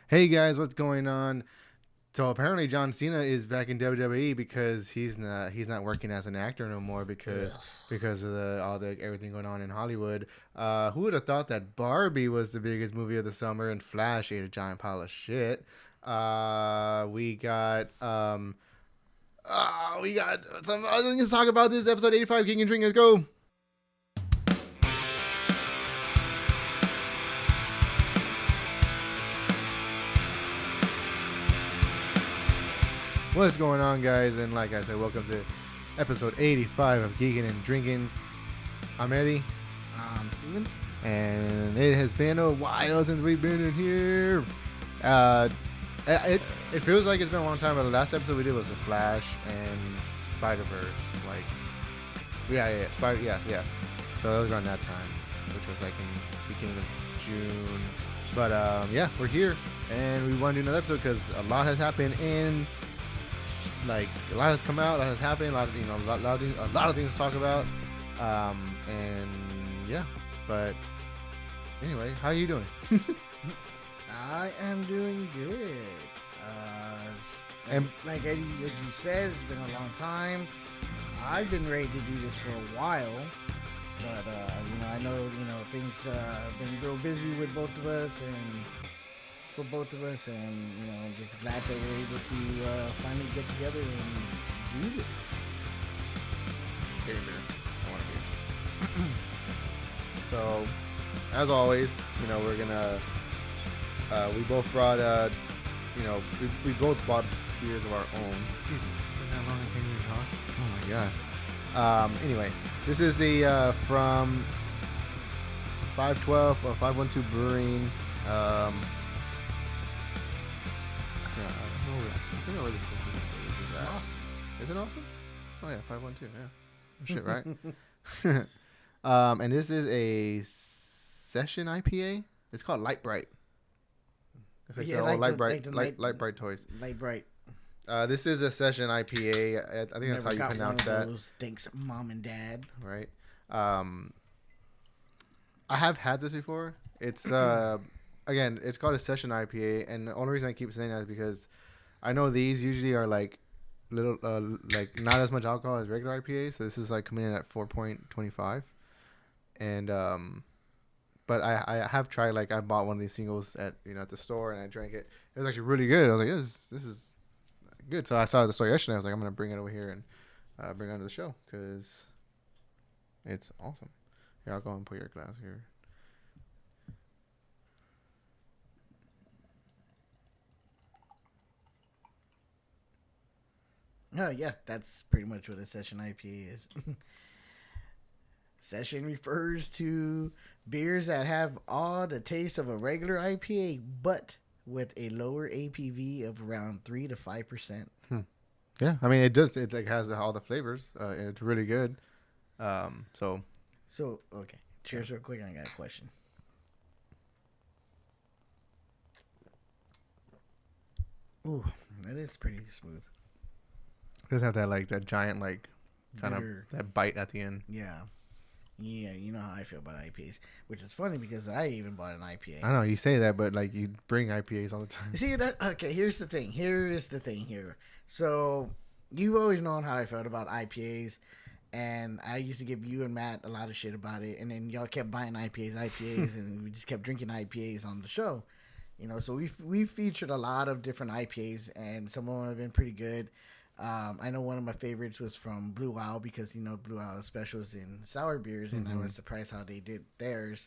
Hey guys, what's going on? So apparently John Cena is back in WWE because he's not working as an actor no more Ugh. because of all the everything going on in Hollywood. Who would have thought that Barbie was the biggest movie of the summer and Flash ate a giant pile of shit? We got some other things to talk about this episode 85. Geekers and Drinkers, go. What's going on, guys? And like I said, welcome to episode 85 of Geeking and Drinking. I'm Eddie. Steven? And it has been a while since we've been in here. Uh, it feels like it's been a long time, but the last episode we did was The Flash and Spider-Verse. Like, yeah. So that was around that time, which was like in beginning of June. But yeah, we're here, and we want to do another episode because a lot has happened in. Like, a lot has come out, a lot has happened, a lot of things to talk about, and yeah. But anyway, how are you doing? I am doing good. Like Eddie, like you said, it's been a long time. I've been ready to do this for a while, but I know things have been real busy with both of us and. For both of us, and I'm just glad that we're able to finally get together and do this. Here, I want to be. So, as always, we're gonna. We both brought. We both bought beers of our own. Jesus, it's been that long I can't even talk. Oh my god. Anyway, this is the from 512 or 512 Brewing. I don't know where this is at. Austin. Is it Austin? Oh yeah, 512. Yeah, shit, right? And this is a session IPA. It's called Lite Brite. It's like Lite Brite toys. Lite Brite. This is a session IPA. I think that's how you pronounce that. Thanks, mom and dad. Right. I have had this before. It's again, it's called a session IPA, and the only reason I keep saying that is because I know these usually are like little, like not as much alcohol as regular IPAs. So this is like coming in at 4.25, and but I have tried, like, I bought one of these singles at at the store and I drank it. It was actually really good. I was like, this is good. So I saw it at the store yesterday. I was like, I'm gonna bring it over here and bring it onto the show because it's awesome. Here, I'll go and put your glass here. Oh yeah, that's pretty much what a session IPA is. Session refers to beers that have all the taste of a regular IPA, but with a lower APV of around 3 to 5%. Yeah, I mean, it does. It like has all the flavors. And it's really good. So Okay, cheers real quick. I got a question. Ooh, that is pretty smooth. it doesn't have that giant kind Bitter. of that bite at the end. Yeah, you know how I feel about IPAs, which is funny because I even bought an IPA. I know you say that, but like you bring IPAs all the time. See that? Okay, here's the thing. So you've always known how I felt about IPAs, and I used to give you and Matt a lot of shit about it, and then y'all kept buying IPAs, and we just kept drinking IPAs on the show. So we featured a lot of different IPAs, and some of them have been pretty good. I know one of my favorites was from Blue Owl because Blue Owl specials in sour beers, and I was surprised how they did their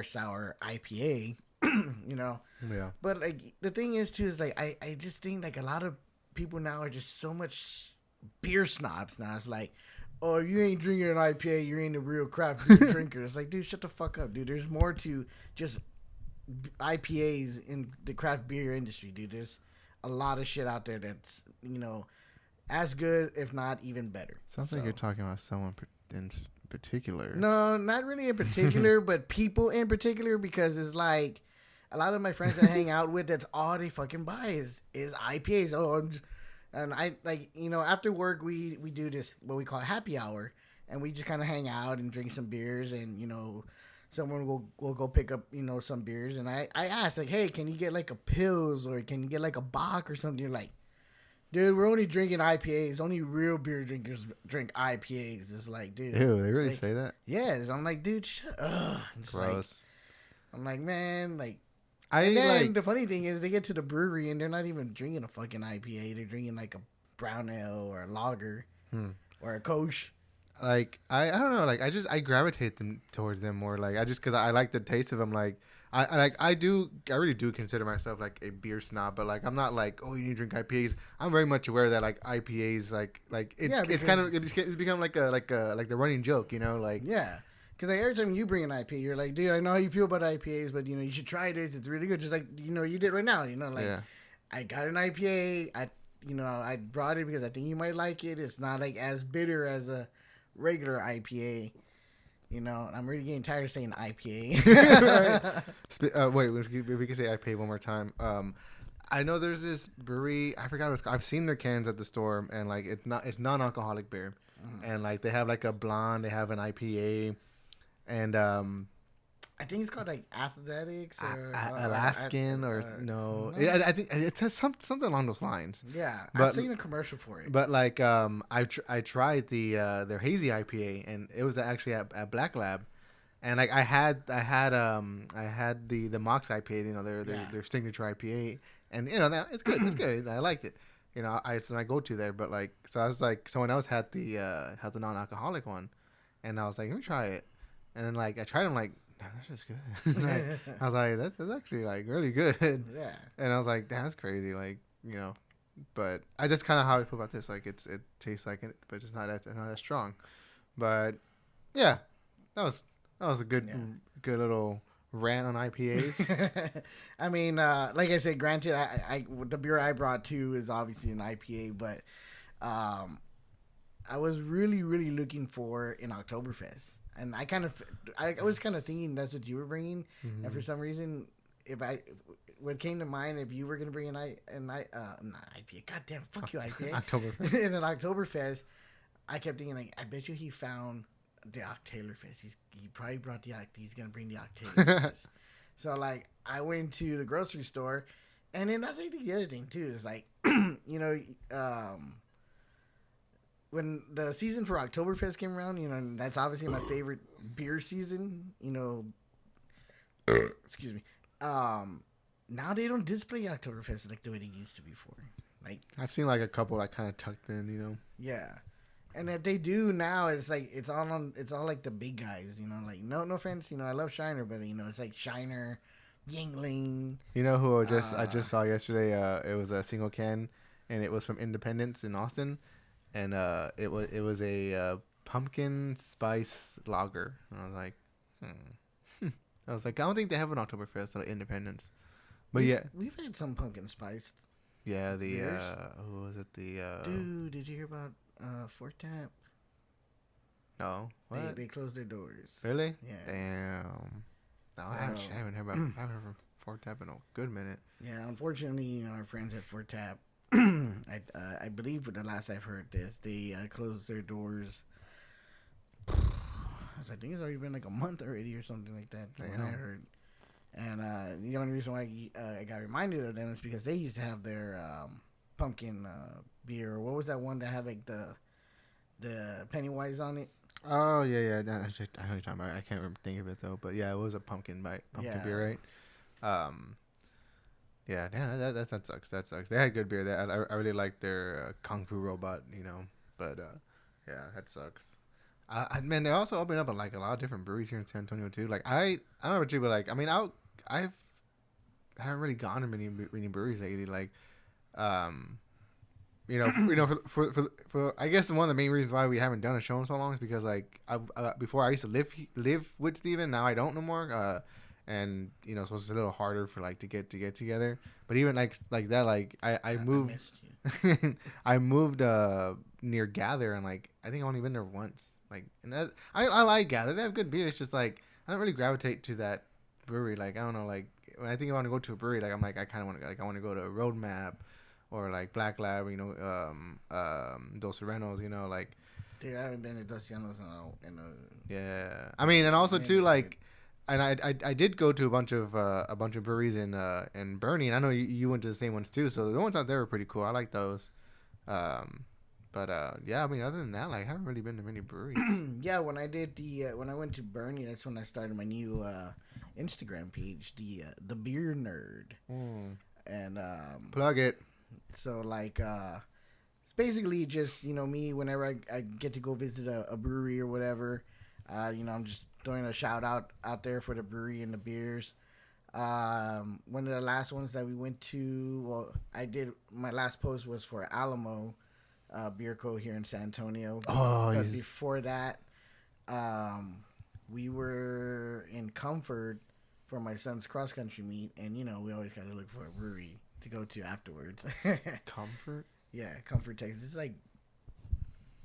sour IPA. Yeah. But like the thing is too is like I just think like a lot of people now are just so much beer snobs now. It's like, oh, you ain't drinking an IPA, you ain't a real craft beer drinker. It's like, dude, shut the fuck up, dude. There's more to just IPAs in the craft beer industry, dude. There's a lot of shit out there that's as good, if not even better. Sounds like you're talking about someone in particular. No, not really in particular, but people in particular, because it's like a lot of my friends that I hang out with, that's all they fucking buy is IPAs. And I after work we do this what we call happy hour, and we just kind of hang out and drink some beers and someone will go pick up, some beers, and I asked, like, hey, can you get like a Pils or can you get like a Bock or something? You're like, dude, we're only drinking IPAs. Only real beer drinkers drink IPAs. It's like, dude. Ew, they really like, say that? Yes. I'm like, dude, shut up. Gross. I'm like, man, like. I And then like. the funny thing is, they get to the brewery and they're not even drinking a fucking IPA. They're drinking like a brown ale or a lager or a Kolsch. Like I don't know. Like I gravitate them towards them more. Like I just because I like the taste of them. Like I really do consider myself like a beer snob. But like I'm not like, oh, you need to drink IPAs. I'm very much aware that like IPAs like it's kind of it's become like the running joke. Like Yeah. Because like every time you bring an IPA, you're like, dude, I know how you feel about IPAs, but you should try this. It's really good. Just like you did right now. Like I got an IPA. I brought it because I think you might like it. It's not like as bitter as a regular IPA. I'm really getting tired of saying IPA. Wait, if we can say IPA one more time. I know there's this brewery. I forgot what it's called. I've seen their cans at the store, and like it's non-alcoholic beer, and like they have like a blonde. They have an IPA. And I think it's called like Athletics or Alaskan or no. I think it says something along those lines. Yeah, but, I've seen a commercial for it. But like I tried their hazy IPA, and it was actually at Black Lab, and like I had the Mox IPA, their signature IPA, and it's good. It's good. I liked it. It's my go-to there. But like, so I was like, someone else had the non-alcoholic one, and I was like, let me try it. And then like I tried them, like, damn, that's just good. I was like, that's actually like really good. Yeah. And I was like, damn, that's crazy. Like, but I just kind of how I feel about this. Like it tastes like it, but it's not that strong. But yeah, that was a good little rant on IPAs. I mean, like I said, granted, I the beer I brought too is obviously an IPA, but I was really, really looking for an Oktoberfest. And I was kind of thinking that's what you were bringing, and for some reason, what came to mind if you were gonna bring not IPA, goddamn, fuck you IPA, Oktoberfest. In an Oktoberfest, I kept thinking like, I bet you he found the Oktoberfest. He probably brought he's gonna bring the Oktoberfest. So like, I went to the grocery store, and then I think the other thing too is like, when the season for Oktoberfest came around, that's obviously my favorite beer season, excuse me. Now they don't display Oktoberfest like the way they used to before. Like I've seen like a couple like kind of tucked in, Yeah. And if they do now, it's like it's all like the big guys, like no offense, I love Shiner, but it's like Shiner, Yingling. You know who I just saw yesterday? It was a single can, and it was from Independence in Austin. And it was a pumpkin spice lager. And I was like, I don't think they have an Oktoberfest at Independence. But we've had some pumpkin spiced. Yeah, beers. Who was it? Dude, did you hear about Fort Tap? No, what? They closed their doors. Really? Yeah. Damn. No, I haven't heard from Fort Tap in a good minute. Yeah, unfortunately, our friends at Fort Tap. I believe the last I've heard this, they closed their doors. I think it's already been like a month already or something like that. I heard, and the only reason why I got reminded of them is because they used to have their pumpkin beer. What was that one that had like the Pennywise on it? Oh yeah. I know what you're talking about. I can't think of it though, but yeah, it was a pumpkin beer, right? Yeah, damn, that sucks. That sucks. They had good beer. I really liked their Kung Fu Robot, but yeah, that sucks. Man, they also opened up like a lot of different breweries here in San Antonio too. Like I don't know about you, but like I mean, I haven't really gone to many breweries lately. Like, for I guess one of the main reasons why we haven't done a show in so long is because like before I used to live with Steven. Now I don't no more. And so it's a little harder for like to get together. But even like that, like I moved. I moved near Gather, and like I think I've only been there once. Like, and that, I like Gather. They have good beer. It's just like I don't really gravitate to that brewery. Like I don't know. Like when I think I want to go to a brewery, like I'm like I kind of want to I want to go to Roadmap or like Black Lab. Dos Serranos. Like. Dude, I haven't been to Dos Llanos in a. Yeah, I mean, and also too like. and I did go to a bunch of breweries in Bernie, and I know you went to the same ones too. So the ones out there were pretty cool. I like those. But yeah, I mean, other than that, like, I haven't really been to many breweries. Yeah, when I did when I went to Bernie, that's when I started my new Instagram page, the Beer Nerd, and Plug it. so like it's basically just me whenever I get to go visit a brewery or whatever. I'm just throwing a shout out there for the brewery and the beers. One of the last ones that we went to, well, my last post was for Alamo Beer Co. here in San Antonio. But before that, we were in Comfort for my son's cross country meet, and we always got to look for a brewery to go to afterwards. Comfort? Yeah, Comfort, Texas. It's like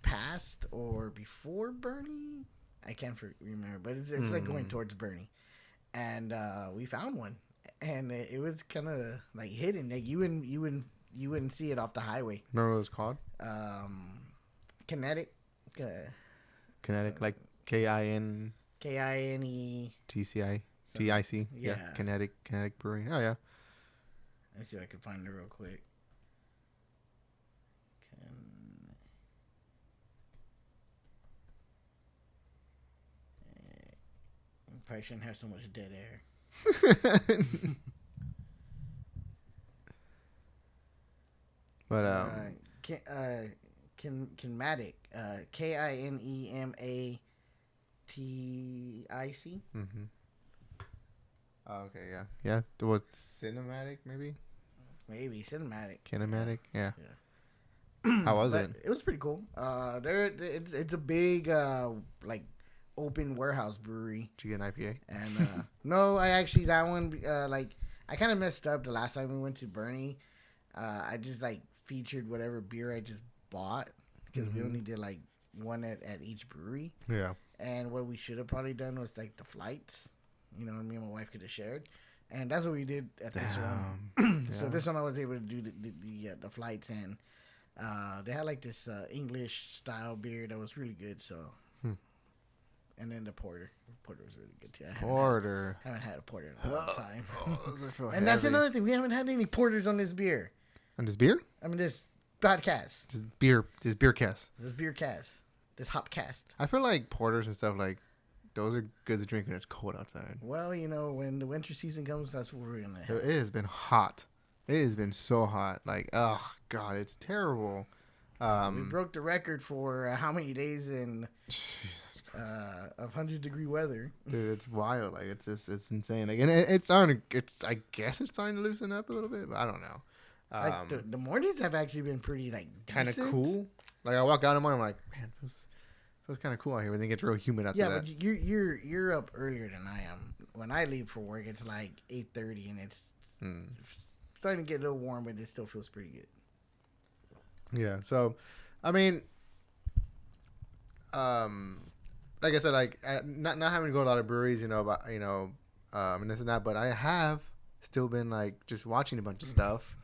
past or before Bernie. I can't remember, but it's like going towards Bernie, and we found one, and it was kind of like hidden. Like you wouldn't see it off the highway. Remember what it was called? Kinetic. Kinetic, like KIN. KINE. TCI. TIC. Yeah. Kinetic Brewing. Oh yeah. Let's see if I can find it real quick. Probably shouldn't have so much dead air. But Kinematic, KINEMATIC. Mm-hmm. Oh, okay, yeah. It was cinematic, maybe Cinematic. Kinematic, yeah. How was it? It was pretty cool. It's a big like open warehouse brewery. Did you get an IPA? And no, I actually that one like I kind of messed up the last time we went to Bernie. I just like featured whatever beer I just bought because we only did like one at each brewery. Yeah. And what we should have probably done was like the flights. Me and my wife could have shared, and that's what we did at this one. So this one I was able to do the flights, and they had like this English style beer that was really good. So. And then the porter. Porter was really good too. I haven't had a porter in a long time. And that's another thing. We haven't had any porters on this beer. On this beer? I mean, this podcast. This beer cast. This beer cast. This hop cast. I feel like porters and stuff, like, those are good to drink when it's cold outside. Well, when the winter season comes, that's what we're going to have. It has been hot. It has been so hot. Like, oh, God, it's terrible. We broke the record for how many days in... of 100-degree weather. Dude, it's wild. Like, it's insane. Like, and it's starting. I guess it's starting to loosen up a little bit, but I don't know. Like the mornings have actually been pretty like kind of cool. Like I walk out in the morning, I'm like, man, it feels kind of cool out here. But then it gets real humid after that. Yeah, but you're up earlier than I am. When I leave for work, it's like 8:30, and it's starting to get a little warm, but it still feels pretty good. Yeah. So, I mean, like I said, like not having to go to a lot of breweries, and this and that, but I have still been like just watching a bunch of stuff,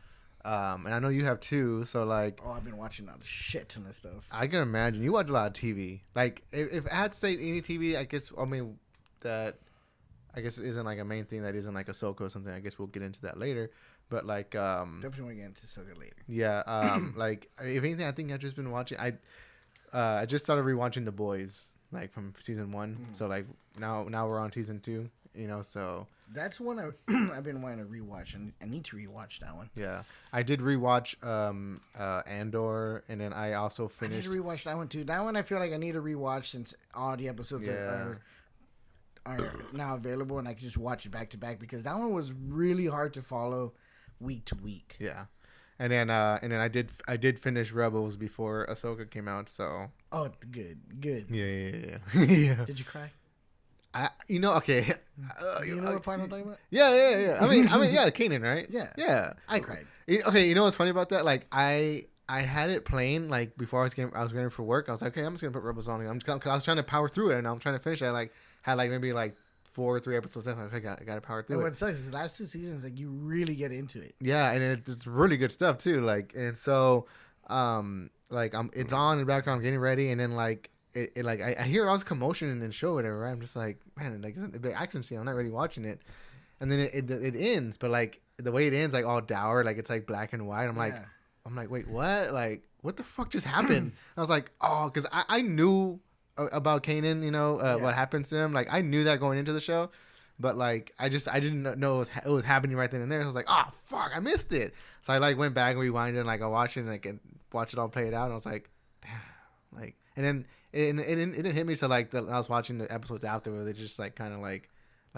and I know you have too. So like, I've been watching a shit ton of stuff. I can imagine you watch a lot of TV. Like if I had to say any TV, that isn't like a main thing. That isn't like Ahsoka or something. I guess we'll get into that later. But like, definitely want to get into Ahsoka later. Yeah. Like if anything, I think I've just been watching. I just started rewatching The Boys. Like from season 1, so like now we're on season 2, so that's one I've been wanting to rewatch, and I need to rewatch that one. Yeah, I did rewatch Andor, and then I also finished. I need to rewatch that one too. That one I feel like I need to rewatch since all the episodes are now available, and I can just watch it back to back because that one was really hard to follow week to week. Yeah. And then I did finish Rebels before Ahsoka came out. So. Oh, good. Yeah. Yeah. Did you cry? Okay. You know what part I'm talking about? Yeah. I mean, yeah, Kanan, right? Yeah. I cried. Okay, you know what's funny about that? Like, I had it playing like before I was getting for work. I was like, okay, I'm just gonna put Rebels on. Cause I was trying to power through it, and I'm trying to finish it. I had maybe 4 or 3 episodes left. Like, okay, I gotta power through it. What sucks is the last 2 seasons, like you really get into it. Yeah, and it's really good stuff too. Like, and so, it's on in the background, I'm getting ready, and then it like I hear all this commotion in the show or whatever. Right? I'm just like, man, like it's a big action scene. I'm not really watching it. And then it ends, but like the way it ends, like all dour, like it's like black and white. I'm like, wait, what? Like, what the fuck just happened? I was like, oh, because I knew about Kanan, what happened to him. Like I knew that going into the show, but like I didn't know it was happening right then and there. So I was like, oh fuck, I missed it. So I like went back and rewinded and like I watched it and watched it all play it out. And I was like, damn, like, and then it didn't hit me till like I was watching the episodes afterwards. It just like kind of like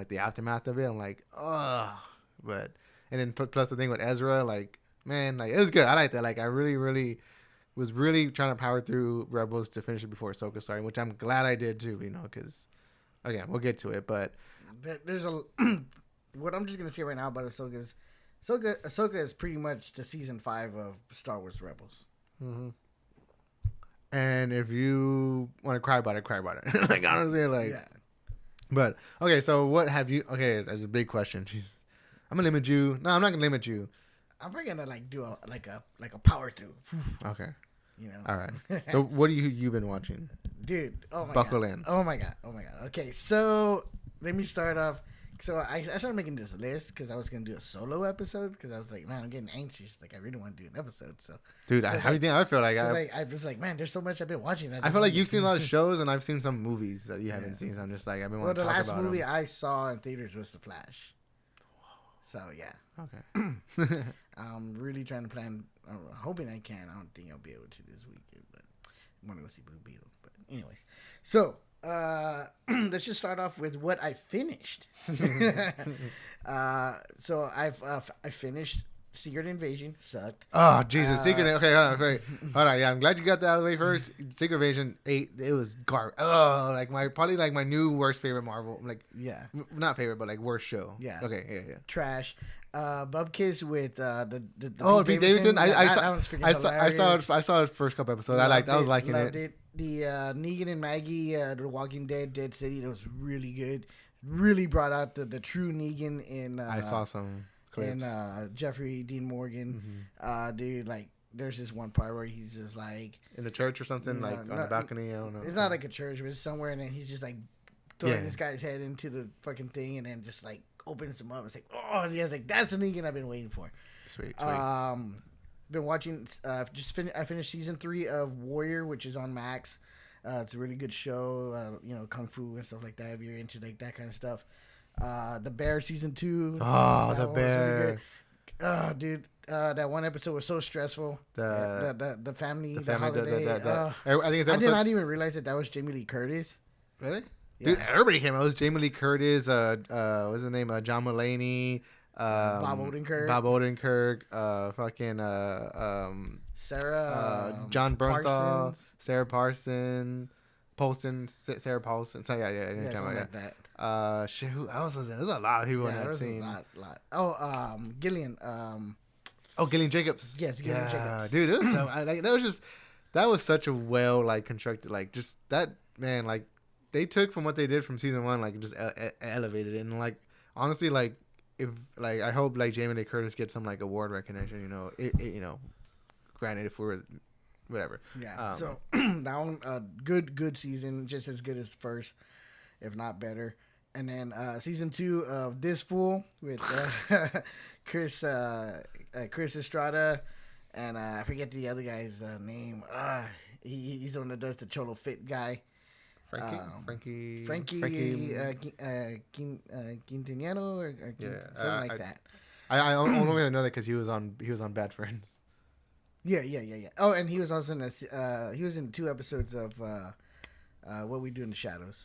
the aftermath of it. I'm like, oh, but and then plus the thing with Ezra, like, man, like it was good. I like that. Like I really was really trying to power through Rebels to finish it before Ahsoka started, which I'm glad I did too. Because again, we'll get to it, but there's a what I'm just gonna say right now about Ahsoka is pretty much the season 5 of Star Wars Rebels. Mm-hmm. And if you want to cry about it, like honestly, like. Yeah. But okay, so what have you? Okay, that's a big question. Jeez, I'm gonna limit you. No, I'm not gonna limit you. I'm probably gonna like do a power through. Okay. All right. So what you been watching, dude? Oh my Buckle god. in. Oh my god. Okay, so let me start off. So I started making this list because I was gonna do a solo episode because I was like, man, I'm getting anxious. Like I really want to do an episode. So, dude, how do you think I feel like? I was like, man, there's so much I've been watching. I feel like you've seen a lot of shows and I've seen some movies that you haven't seen. So I'm just like, I've been wanting to talk about. The last movie I saw in theaters was The Flash. So yeah. Okay. I'm really trying to plan. I'm hoping I can. I don't think I'll be able to this weekend, but I want to go see Blue Beetle. But anyways, so. Let's just start off with what I finished. So I finished Secret Invasion. Sucked. Oh Jesus, Secret. Okay, hold on. Yeah, I'm glad you got that out of the way first. Secret Invasion 8. It was garbage. Oh, like my new worst favorite Marvel. Like not favorite, but like worst show. Yeah. Okay. Yeah. Trash. Bubkiss with the Pete Davidson. I saw his first couple episodes. I was liking it. The Negan and Maggie, The Walking Dead, Dead City, that was really good. Really brought out the true Negan in. I saw some clips. And Jeffrey Dean Morgan. Dude, like, there's this one part where he's just like in the church or something, like on the balcony. I don't know. It's not like a church, but it's somewhere, and then he's just like throwing this guy's head into the fucking thing, and then just like opens him up. It's like, oh, yeah, it's like that's the Negan I've been waiting for. Sweet. Been watching. I finished season 3 of Warrior, which is on Max. It's a really good show. Kung fu and stuff like that. If you're into like that kind of stuff. The Bear season 2. Oh, The Bear. Really dude. That one episode was so stressful. The family, the holiday. I did not even realize that was Jamie Lee Curtis. Really? Yeah. Dude, everybody came out. It was Jamie Lee Curtis. What's his name? John Mulaney. Bob Odenkirk. Sarah. John Bernthal. Sarah Paulson. Sarah Paulson. So yeah. Something like that. Shit. Who else was in? There's a lot of people in that scene. A lot. Oh, Gillian. Gillian Jacobs. Yes, Gillian Jacobs. Dude, it was so that was such a well constructed just that man they took from what they did from season 1 and just elevated it and honestly if I hope Jamie Lee Curtis gets some award recognition, granted if we're whatever. Yeah. So that one good season, just as good as the first, if not better. And then season 2 of This Fool with Chris Estrada and I forget the other guy's name. He's the one that does the Cholo Fit guy. Frankie Quintanillero or something like that. I only know that because he was on Bad Friends. Yeah. Oh, and he was also in 2 episodes of What We Do in the Shadows.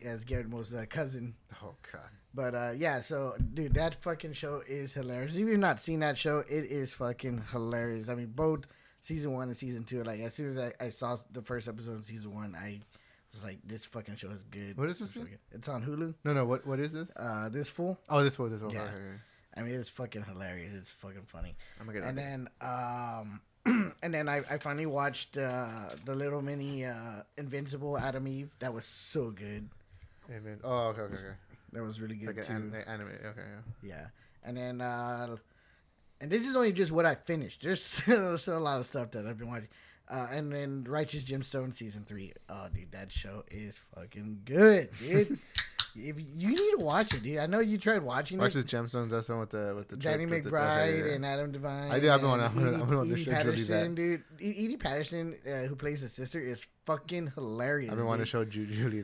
As Garrett Moe's cousin. Oh God. But so dude, that fucking show is hilarious. If you've not seen that show, it is fucking hilarious. I mean, both season 1 and season 2. As soon as I saw the first episode of season 1, I was like, this fucking show is good. What is this? It's on Hulu. No. What is this? This Fool. Oh, This Fool. Yeah. Okay. I mean, it's fucking hilarious. It's fucking funny. I'm gonna get and then I finally watched the little mini Invincible Adam Eve. That was so good. Amen. Oh, okay. That was really good too. Anime. Okay. Yeah. And then and this is only just what I finished. There's still a lot of stuff that I've been watching. And then Righteous Gemstone season 3. Oh, dude, that show is fucking good, dude. If you need to watch it, dude. I know you tried watching Righteous it. Gemstones. That's the one with the Danny chick, McBride and Adam Devine. I do. I've been on Edie the show Patterson, dude. Edie Patterson, who plays his sister, is fucking hilarious. I've been wanting to show Julie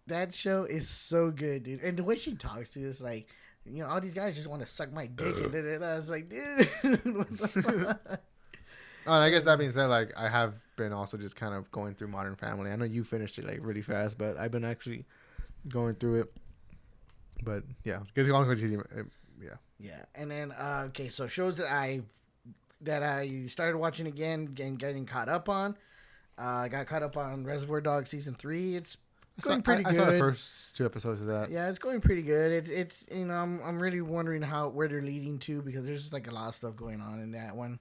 that show is so good, dude. And the way she talks to us, like, you know, all these guys just want to suck my dick, and I was like, dude, what the fuck? Oh, and I guess that being said, like, I have been also just kind of going through Modern Family. I know you finished it like really fast, but I've been actually going through it. But yeah, because yeah. And then okay, so shows that I started watching again and getting caught up on. I got caught up on Reservoir Dogs season 3. It's going pretty good. I saw the first 2 episodes of that. Yeah, it's going pretty good. It's you know, I'm really wondering where they're leading to, because there's like a lot of stuff going on in that one.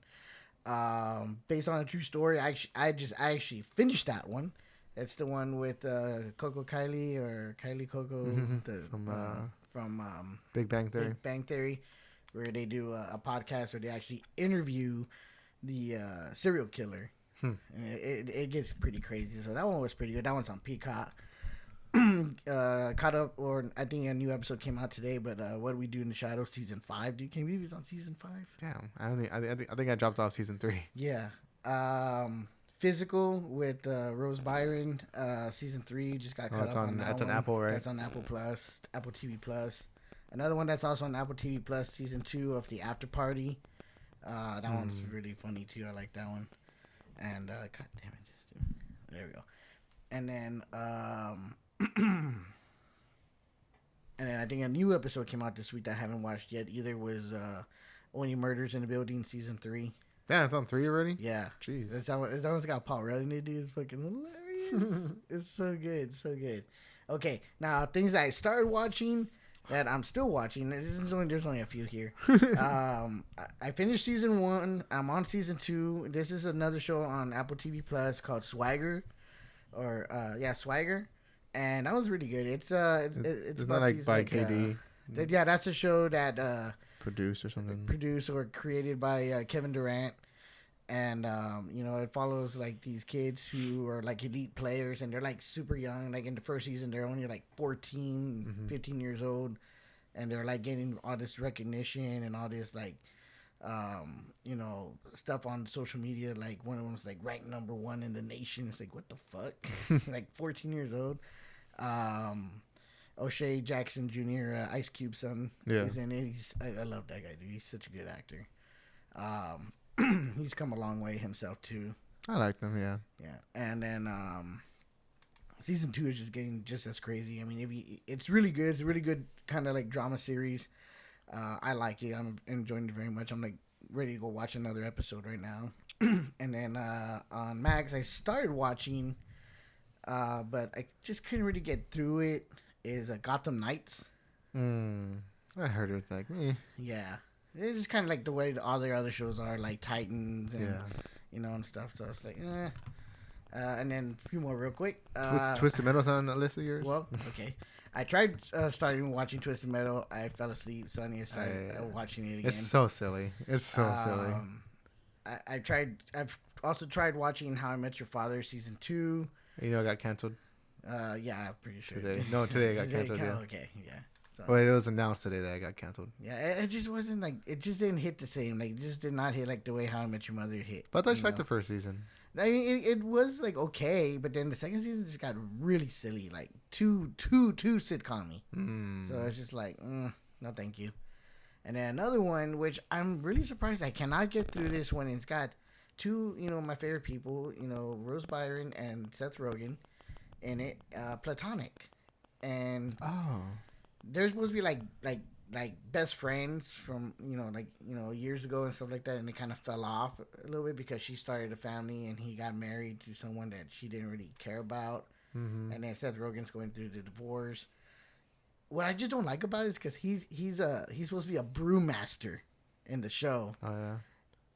Based on a true story. I actually finished that one. It's the one with Coco Kylie or Kylie Coco from Big Bang Theory. Big Bang Theory, where they do a podcast where they actually interview the serial killer. And it gets pretty crazy. So that one was pretty good. That one's on Peacock. Caught up, or I think a new episode came out today. But What Do We Do in the Shadows season 5? Dude, can you believe it's on season 5? Damn, I think I dropped off season 3. Yeah. Physical with Rose Byron, season 3 just got caught up on that. That's one. on Apple, right? That's on Apple Plus, Apple TV Plus. Another one that's also on Apple TV Plus, season 2 of The After Party. That one's really funny too. I like that one. And God damn it, there we go. And then and then I think a new episode came out this week that I haven't watched yet either. Was Only Murders in the Building season 3. Yeah, it's on 3 already? Yeah. Jeez. That one's got Paul Rudd in it, dude. It's fucking hilarious. It's so good. So good. Okay, now things that I started watching that I'm still watching. There's only a few here. I finished season 1. I'm on season 2. This is another show on Apple TV Plus called Swagger. Swagger. And that was really good. It's not like by KD. That's a show that Produced or something. Produced or created by Kevin Durant. And, you know, it follows, like, these kids who are, like, elite players. And they're, like, super young. Like, in the first season, they're only, like, 14, 15 years old. And they're, like, getting all this recognition and all this, like, you know, stuff on social media. Like, one of them was, like, ranked number 1 in the nation. It's like, what the fuck? Like, 14 years old. O'Shea Jackson Jr., Ice Cube's son, is in it. I love that guy, dude. He's such a good actor. He's come a long way himself too. I like them, yeah. Yeah, and then season 2 is just getting just as crazy. I mean, it's really good. It's a really good kind of like drama series. I like it. I'm enjoying it very much. I'm like ready to go watch another episode right now. And then on Max, I started watching, but I just couldn't really get through it. Is Gotham Knights. I heard it's like, meh. Yeah. It's just kind of like the way all their other shows are, like Titans and, you know, and stuff. So it's like, and then a few more real quick. Twisted Metal's on the list of yours? Well, okay. I tried starting watching Twisted Metal. I fell asleep, so I need to start watching it again. It's so silly. It's so silly. I've also tried watching How I Met Your Father season 2. You know, it got canceled. Yeah, I'm pretty sure. Today it got canceled. Yeah. Okay, yeah. So, well, it was announced today that it got canceled. Yeah, it just wasn't like, it just didn't hit the same. Like, it just did not hit like the way How I Met Your Mother hit. But I thought you liked the first season. I mean, it was like okay, but then the second season just got really silly, like too sitcom-y. So it's just like, no, thank you. And then another one, which I'm really surprised I cannot get through this one. It's got two, you know, my favorite people, you know, Rose Byron and Seth Rogen in it, Platonic, and they're supposed to be like best friends from, you know, years ago and stuff like that, and it kind of fell off a little bit because she started a family and he got married to someone that she didn't really care about, and then Seth Rogen's going through the divorce. What I just don't like about it is because he's supposed to be a brewmaster in the show. Oh yeah,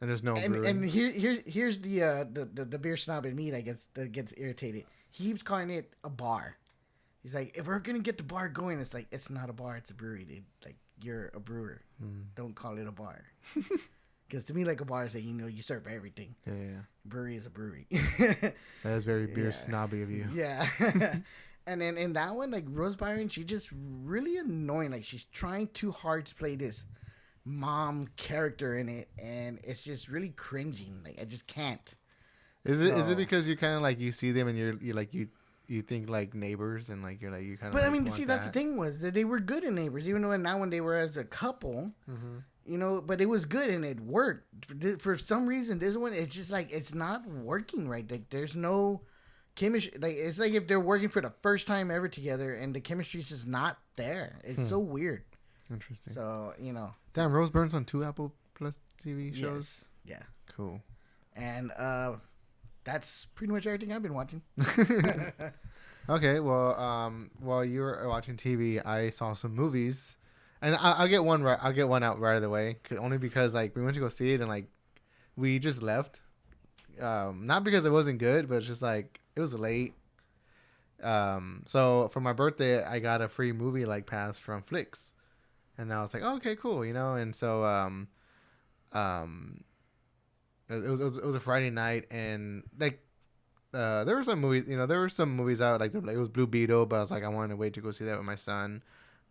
and there's no brewing. And here's the beer snob in me that gets irritated. He keeps calling it a bar. He's like, if we're gonna get the bar going, it's like, it's not a bar, it's a brewery, dude. Like, you're a brewer. Don't call it a bar. Because to me, like a bar is that you serve everything. Yeah. Brewery is a brewery. That is very beer snobby of you. Yeah. And then in that one, like Rose Byron, she's just really annoying. Like she's trying too hard to play this mom character in it, and it's just really cringing. Like I just can't. Is it because you kind of like you see them and you're like you think like neighbors and like you're like you kind of. But like, I mean, see, that's the thing was that they were good in Neighbors, even though now when they were as a couple, but it was good and it worked. For some reason, this one it's just like it's not working right. Like there's no chemistry. Like it's like if they're working for the first time ever together and the chemistry's just not there. It's so weird. Interesting. So damn, Rose Byrne's on 2 Apple Plus TV shows. Yes. Yeah. Cool. And that's pretty much everything I've been watching. Okay, well, while you were watching TV, I saw some movies, and I'll get one right. I'll get one out right away, only because like we went to go see it and like we just left. Not because it wasn't good, but it's just like it was late. So for my birthday, I got a free movie like pass from Flix, and I was like, oh, okay, cool, and so it was a Friday night, and like there were some movies, there were some movies out like it was Blue Beetle, but I was like I wanted to wait to go see that with my son,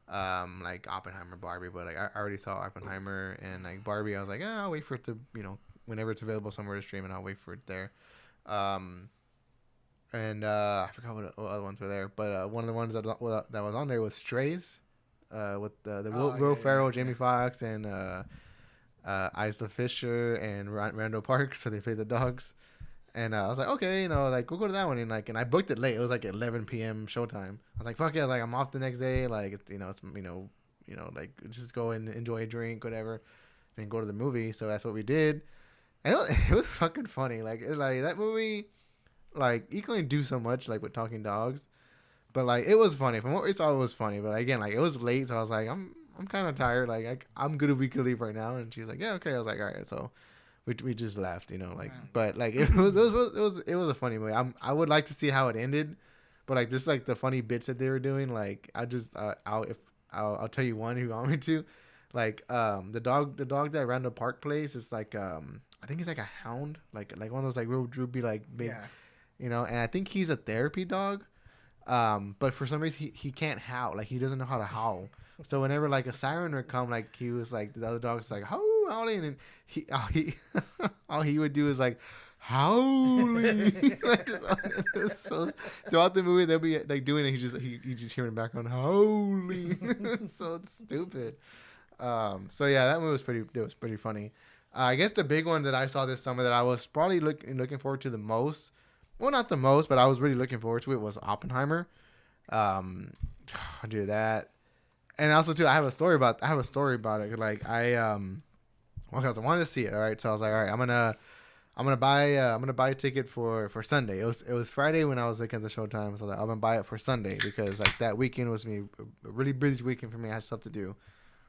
like Oppenheimer, Barbie, but like I already saw Oppenheimer, and like Barbie, I was like, I'll wait for it to whenever it's available somewhere to stream, and I'll wait for it there. And I forgot what other ones were there, but one of the ones that was on there was Strays, with Will Ferrell, Jamie Foxx, and Isla Fisher and Randall Parks, so they played the dogs. And I was like, okay, like we'll go to that one, and I booked it late. It was like 11 p.m. showtime. I was like, fuck yeah, like I'm off the next day, like it's like just go and enjoy a drink, whatever, then go to the movie. So that's what we did, and it was fucking funny. Like that movie, like you can only do so much like with talking dogs, but like it was funny. From what we saw, it was funny. But again, like it was late, so I was like, I'm kind of tired. Like I'm good if we could leave right now. And she was like, yeah, okay. I was like, all right, so. We just left, but like it was a funny movie. I would like to see how it ended, but like just like the funny bits that they were doing, like I'll tell you one if you want me to, like the dog that Randall Park plays is like I think he's like a hound, like one of those like real droopy like big, and I think he's a therapy dog, but for some reason he can't howl, like he doesn't know how to howl. So whenever like a siren would come, like he was like the other dog's like howling, and all he would do is like howling. So throughout the movie they'll be like doing it. You just hear in the background howling. So it's stupid. So yeah, that movie was pretty funny. I guess the big one that I saw this summer that I was probably looking forward to the most. Well, not the most, but I was really looking forward to it was Oppenheimer. I do that. And also too, I have a story about it. Like because I wanted to see it. All right, so I was like, all right, I'm gonna buy a ticket for Sunday. It was Friday when I was looking at the showtime, so I'm gonna buy it for Sunday because like that weekend was a really busy weekend for me. I had stuff to do.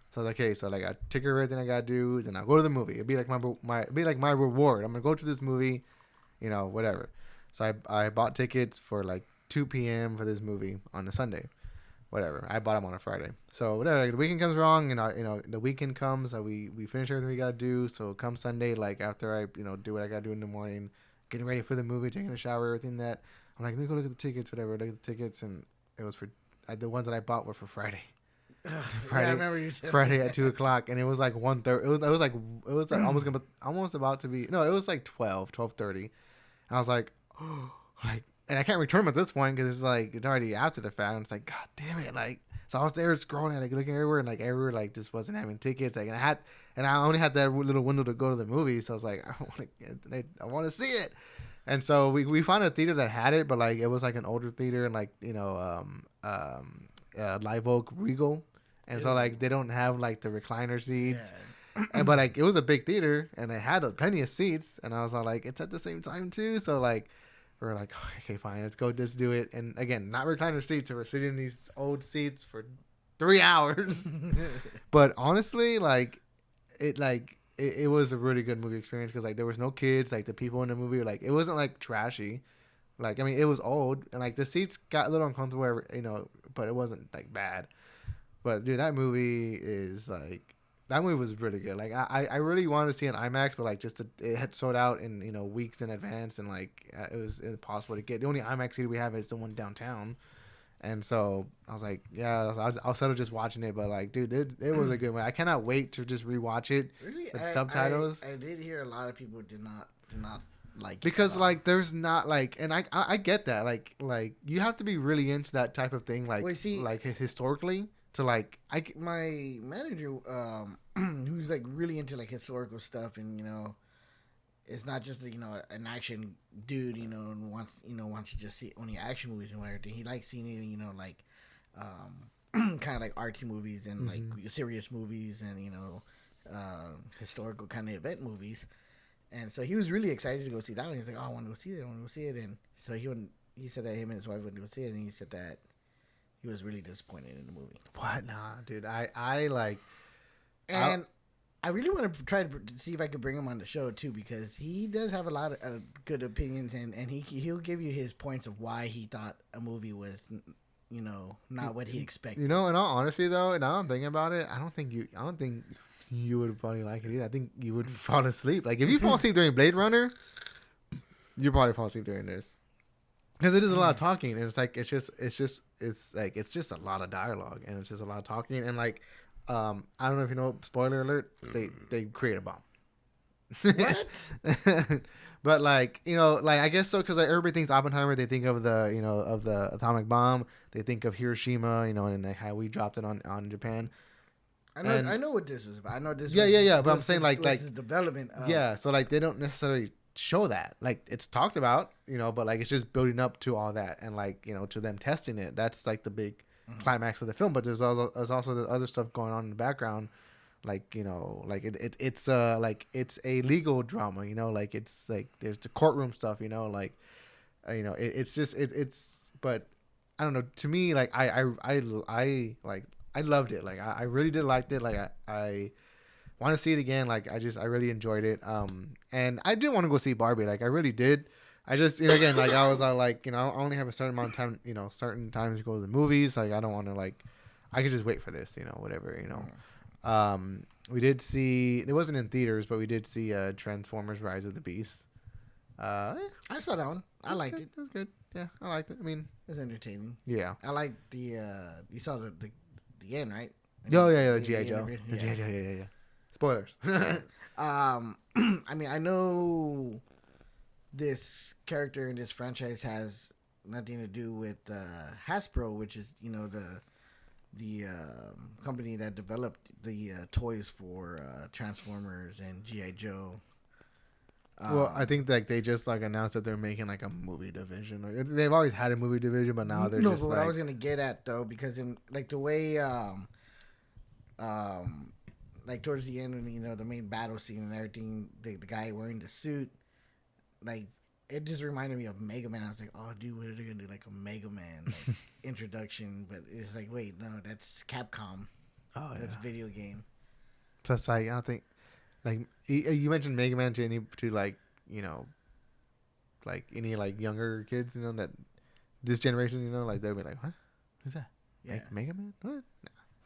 So I was like, okay, so like I take everything I gotta do, then I'll go to the movie. It'd be like my reward. I'm gonna go to this movie, whatever. So I bought tickets for like 2 p.m. for this movie on a Sunday. Whatever. I bought them on a Friday. So whatever. Like, the weekend comes wrong, and the weekend comes. We finish everything we gotta do. So come Sunday, like after I do what I gotta do in the morning, getting ready for the movie, taking a shower, everything that I'm like, let me go look at the tickets, whatever. Look at the tickets, and it was for the ones that I bought were for Friday. Friday, yeah, I remember you too. Friday at 2:00, and it was like 1:30. It was like almost about to be. No, it was like 12:30, and I was like, oh, like. And I can't return them at this point because it's like it's already after the fact. And it's like, God damn it! Like, so I was there scrolling, like looking everywhere, and like everywhere, like just wasn't having tickets. Like, and I only had that little window to go to the movie. So I was like, I want to see it. And so we found a theater that had it, but like it was like an older theater and like Live Oak Regal, and so like they don't have like the recliner seats. Yeah. But like it was a big theater and they had plenty of seats, and I was all like, it's at the same time too. So like. We're like, okay, fine, let's do it. And again, not recliner seats. So we're sitting in these old seats for 3 hours. But honestly, like, it was a really good movie experience because like there was no kids. Like the people in the movie, like it wasn't like trashy. Like I mean, it was old and like the seats got a little uncomfortable, but it wasn't like bad. But dude, that movie is like that movie was really good. Like I really wanted to see an IMAX, but like it had sold out in weeks in advance, and like it was impossible to get. The only IMAX theater we have is the one downtown, and so I was like, yeah, I'll settle just watching it. But like, dude, it was a good movie. I cannot wait to just rewatch it Really, with subtitles. I did hear a lot of people did not like because like there's not like, and I get that like you have to be really into that type of thing like like historically to like my manager who's like really into like historical stuff, and it's not just an action dude, and wants to just see only action movies and everything. He likes seeing it, like kind of like artsy movies and like serious movies and historical kind of event movies. And so he was really excited to go see that one. He's like, "Oh, I want to go see it. I want to go see it." And so he said that him and his wife went to go see it, and he said that he was really disappointed in the movie. What? Nah, dude. I like, and I really want to try to see if I could bring him on the show too, because he does have a lot of good opinions, and he'll give you his points of why he thought a movie was, not what he expected. In all honesty, though, now I'm thinking about it, I don't think you would probably like it either. I think you would fall asleep. Like if you fall asleep during Blade Runner, you probably fall asleep during this, because it is a lot of talking, and it's like it's just a lot of dialogue, and it's just a lot of talking, and like I don't know if you know. Spoiler alert: they create a bomb. What? But like I guess so, because like everybody thinks Oppenheimer, they think of the of the atomic bomb, they think of Hiroshima, and like how we dropped it on Japan. I know what this was about. I know this. Yeah. But I'm saying like development. So like they don't necessarily show that. Like it's talked about, but like it's just building up to all that, and like to them testing it. That's like the big climax of the film. But there's also the other stuff going on in the background, like like it's a legal drama. Like it's like there's the courtroom stuff. Like it's just it's. But I don't know. To me, like I like. I loved it. Like I really did like it. Like I want to see it again. Like I really enjoyed it. And I did want to go see Barbie. Like I really did. I just again like I was like I only have a certain amount of time. Certain times to go to the movies. Like I don't want to like I could just wait for this. Whatever. We did see. It wasn't in theaters, but we did see Transformers: Rise of the Beast. I saw that one. I liked it. It was good. Yeah, I liked it. I mean, it's entertaining. Yeah. I liked the. You saw the end, right? The G.I. Joe. The G.I. Joe, yeah. Spoilers. I mean, I know this character in this franchise has nothing to do with Hasbro, which is, the company that developed the toys for Transformers and G.I. Joe. Well, I think like they just like announced that they're making like a movie division. Like, they've always had a movie division, but now they're just but like. What I was gonna get at though, because in like the way, like towards the end when the main battle scene and everything, the guy wearing the suit, like it just reminded me of Mega Man. I was like, oh dude, what are they gonna do? Like a Mega Man like, introduction, but it's like, wait, no, that's Capcom. Oh, that's video game. Plus, like I don't think. Like you mentioned Mega Man to like like any like younger kids that this generation like they'll be like, what? Who's that? Yeah. Like Mega Man? What? No.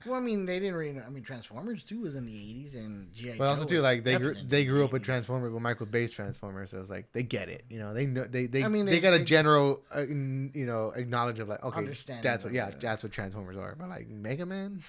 Well, I mean they didn't really know. I mean Transformers 2 was in the 80s and G.I. But also too like they grew up with 80s. Transformers with Michael Bay's Transformers, so it's like they get it. They know they they got a general acknowledge of like okay that's what Transformers are. But like Mega Man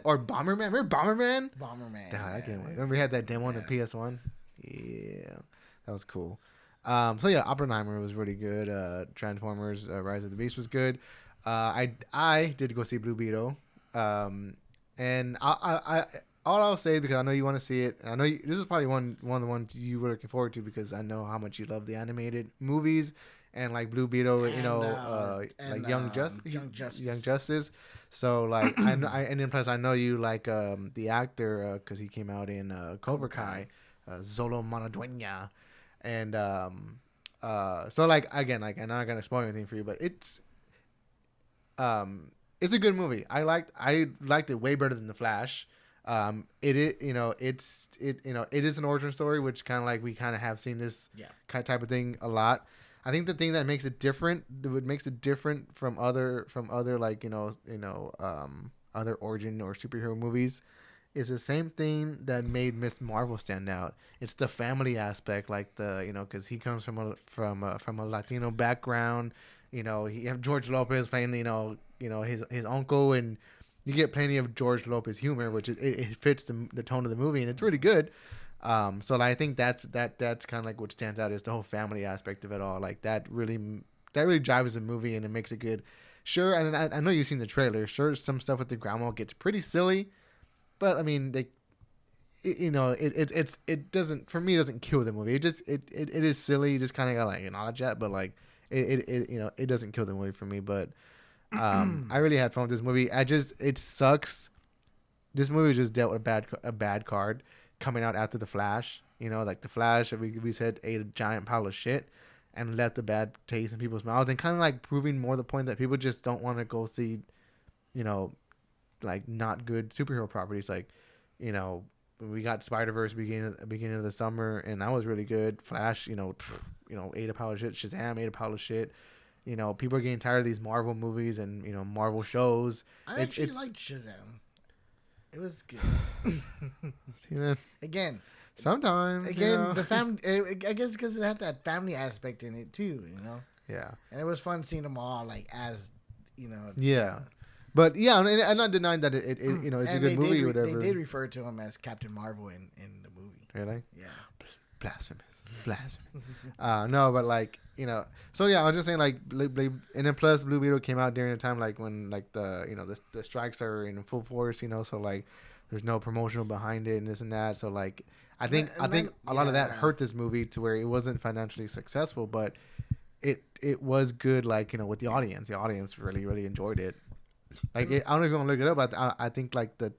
or Bomberman, remember Bomberman? Bomberman. That game. Remember we had that demo on the PS1. Yeah, that was cool. So yeah, Oppenheimer was really good. Transformers: Rise of the Beast was good. I did go see Blue Beetle. And I all I'll say, because I know you want to see it, and I know this is probably one of the ones you were looking forward to, because I know how much you love the animated movies and like Blue Beetle, like Young Justice. So like and then plus I know you like the actor because he came out in Cobra Kai, Zolo Manadueña, and so like again like I'm not gonna spoil anything for you, but it's a good movie. I liked it way better than The Flash. It is an origin story, which kind of like we kind of have seen this type of thing a lot. I think the thing that makes it different, from other like other origin or superhero movies, is the same thing that made Miss Marvel stand out. It's the family aspect, like the because he comes from a Latino background. You have George Lopez playing his uncle, and you get plenty of George Lopez humor, which it fits the tone of the movie, and it's really good. So like, I think that's kind of like what stands out is the whole family aspect of it all. Like that really drives the movie and it makes it good. Sure, and I know you've seen the trailer. Sure, some stuff with the grandma gets pretty silly, but I mean, it doesn't, for me, it doesn't kill the movie. It is silly. You just kind of gotta like acknowledge that, but like it doesn't kill the movie for me. But I really had fun with this movie. It sucks. This movie just dealt with a bad card coming out after the Flash. Like the Flash, we said ate a giant pile of shit and left a bad taste in people's mouths, and kind of like proving more the point that people just don't want to go see, like not good superhero properties. Like, we got Spider-Verse beginning of the summer, and that was really good. Flash, ate a pile of shit. Shazam ate a pile of shit. People are getting tired of these Marvel movies and Marvel shows. I actually liked Shazam. It was good. See, man. Again, sometimes. The family. I guess because it had that family aspect in it too. Yeah. And it was fun seeing them all like as. Yeah. But yeah, I'm not denying that it's a good movie or whatever. They did refer to him as Captain Marvel in the movie. Really? Yeah. Blasphemous. No, but like so yeah, I was just saying like, and then plus Blue Beetle came out during a time like when like the strikes are in full force, so like there's no promotional behind it and this and that. So like I think a lot of that hurt this movie to where it wasn't financially successful, but it was good like with the audience. The audience really really enjoyed it. Like I don't know if you want to look it up, but I think like the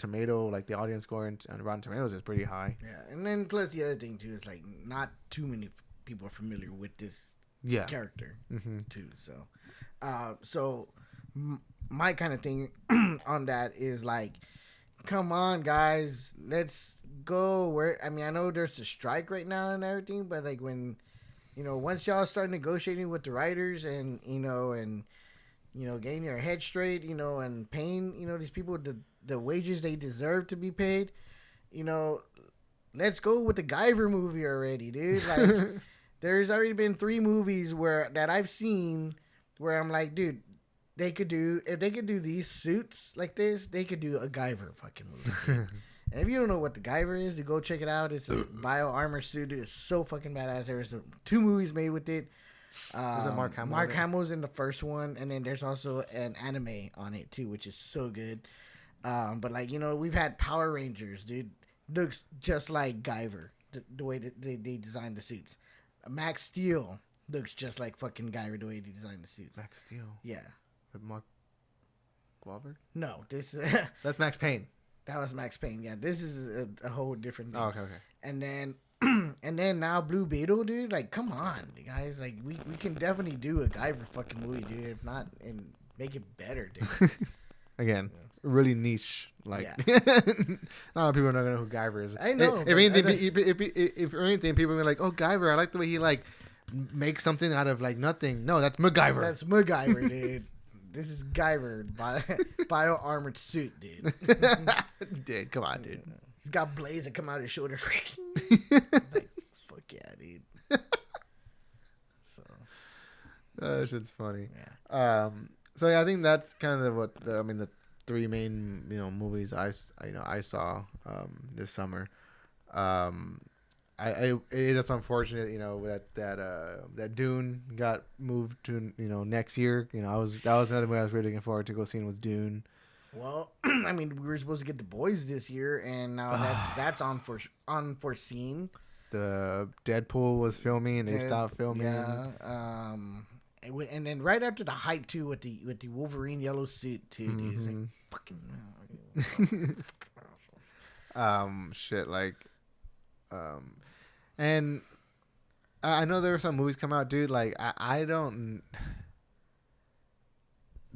audience score on Rotten Tomatoes is pretty high. Yeah, and then plus the other thing too is like not too many people are familiar with this character too. So, my kind of thing on that is like, come on guys, let's go. I know there's a strike right now and everything, but like when once y'all start negotiating with the writers and getting your head straight, and paying, these people the wages they deserve to be paid, let's go with the Guyver movie already, dude. Like, there's already been 3 movies that I've seen where I'm like, dude, if they could do these suits like this, they could do a Guyver fucking movie. And if you don't know what the Guyver is, you go check it out. It's a bio armor suit. It's so fucking badass. There's 2 movies made with it. Was it Mark Hamill? Mark Hamill's in the first one, and then there's also an anime on it too, which is so good. But like we've had Power Rangers, dude. Looks just like Guyver, the way that they designed the suits. Max Steel looks just like fucking Guyver, the way they designed the suits. Max Steel. Yeah. With Mark Wahlberg? No, this that's Max Payne. That was Max Payne. Yeah, this is a whole different thing. Oh, okay. And then now Blue Beetle, dude. Like, come on, guys. Like, we can definitely do a Guyver fucking movie, dude. If not, and make it better, dude. Again, really niche. Like, not a lot of people are not gonna know who Guyver is. I know. If anything, people are like, "Oh, Guyver. I like the way he like makes something out of like nothing." No, that's MacGyver. That's MacGyver, dude. This is Guyver, bio armored suit, dude. Dude, come on, dude. He's got blades that come out his shoulder. Like, fuck yeah, dude. So. That shit's funny. Yeah. So yeah, I think that's kind of what the 3 main movies I saw this summer. It is unfortunate that Dune got moved to next year. That was another movie I was really looking forward to go seeing was Dune. Well, we were supposed to get The Boys this year, and now that's unforeseen. The Deadpool was filming, and they stopped filming. Yeah. And then right after the hype too, with the Wolverine yellow suit too, dude. It's like fucking. Shit, like, and I know there were some movies come out, dude. Like, I don't.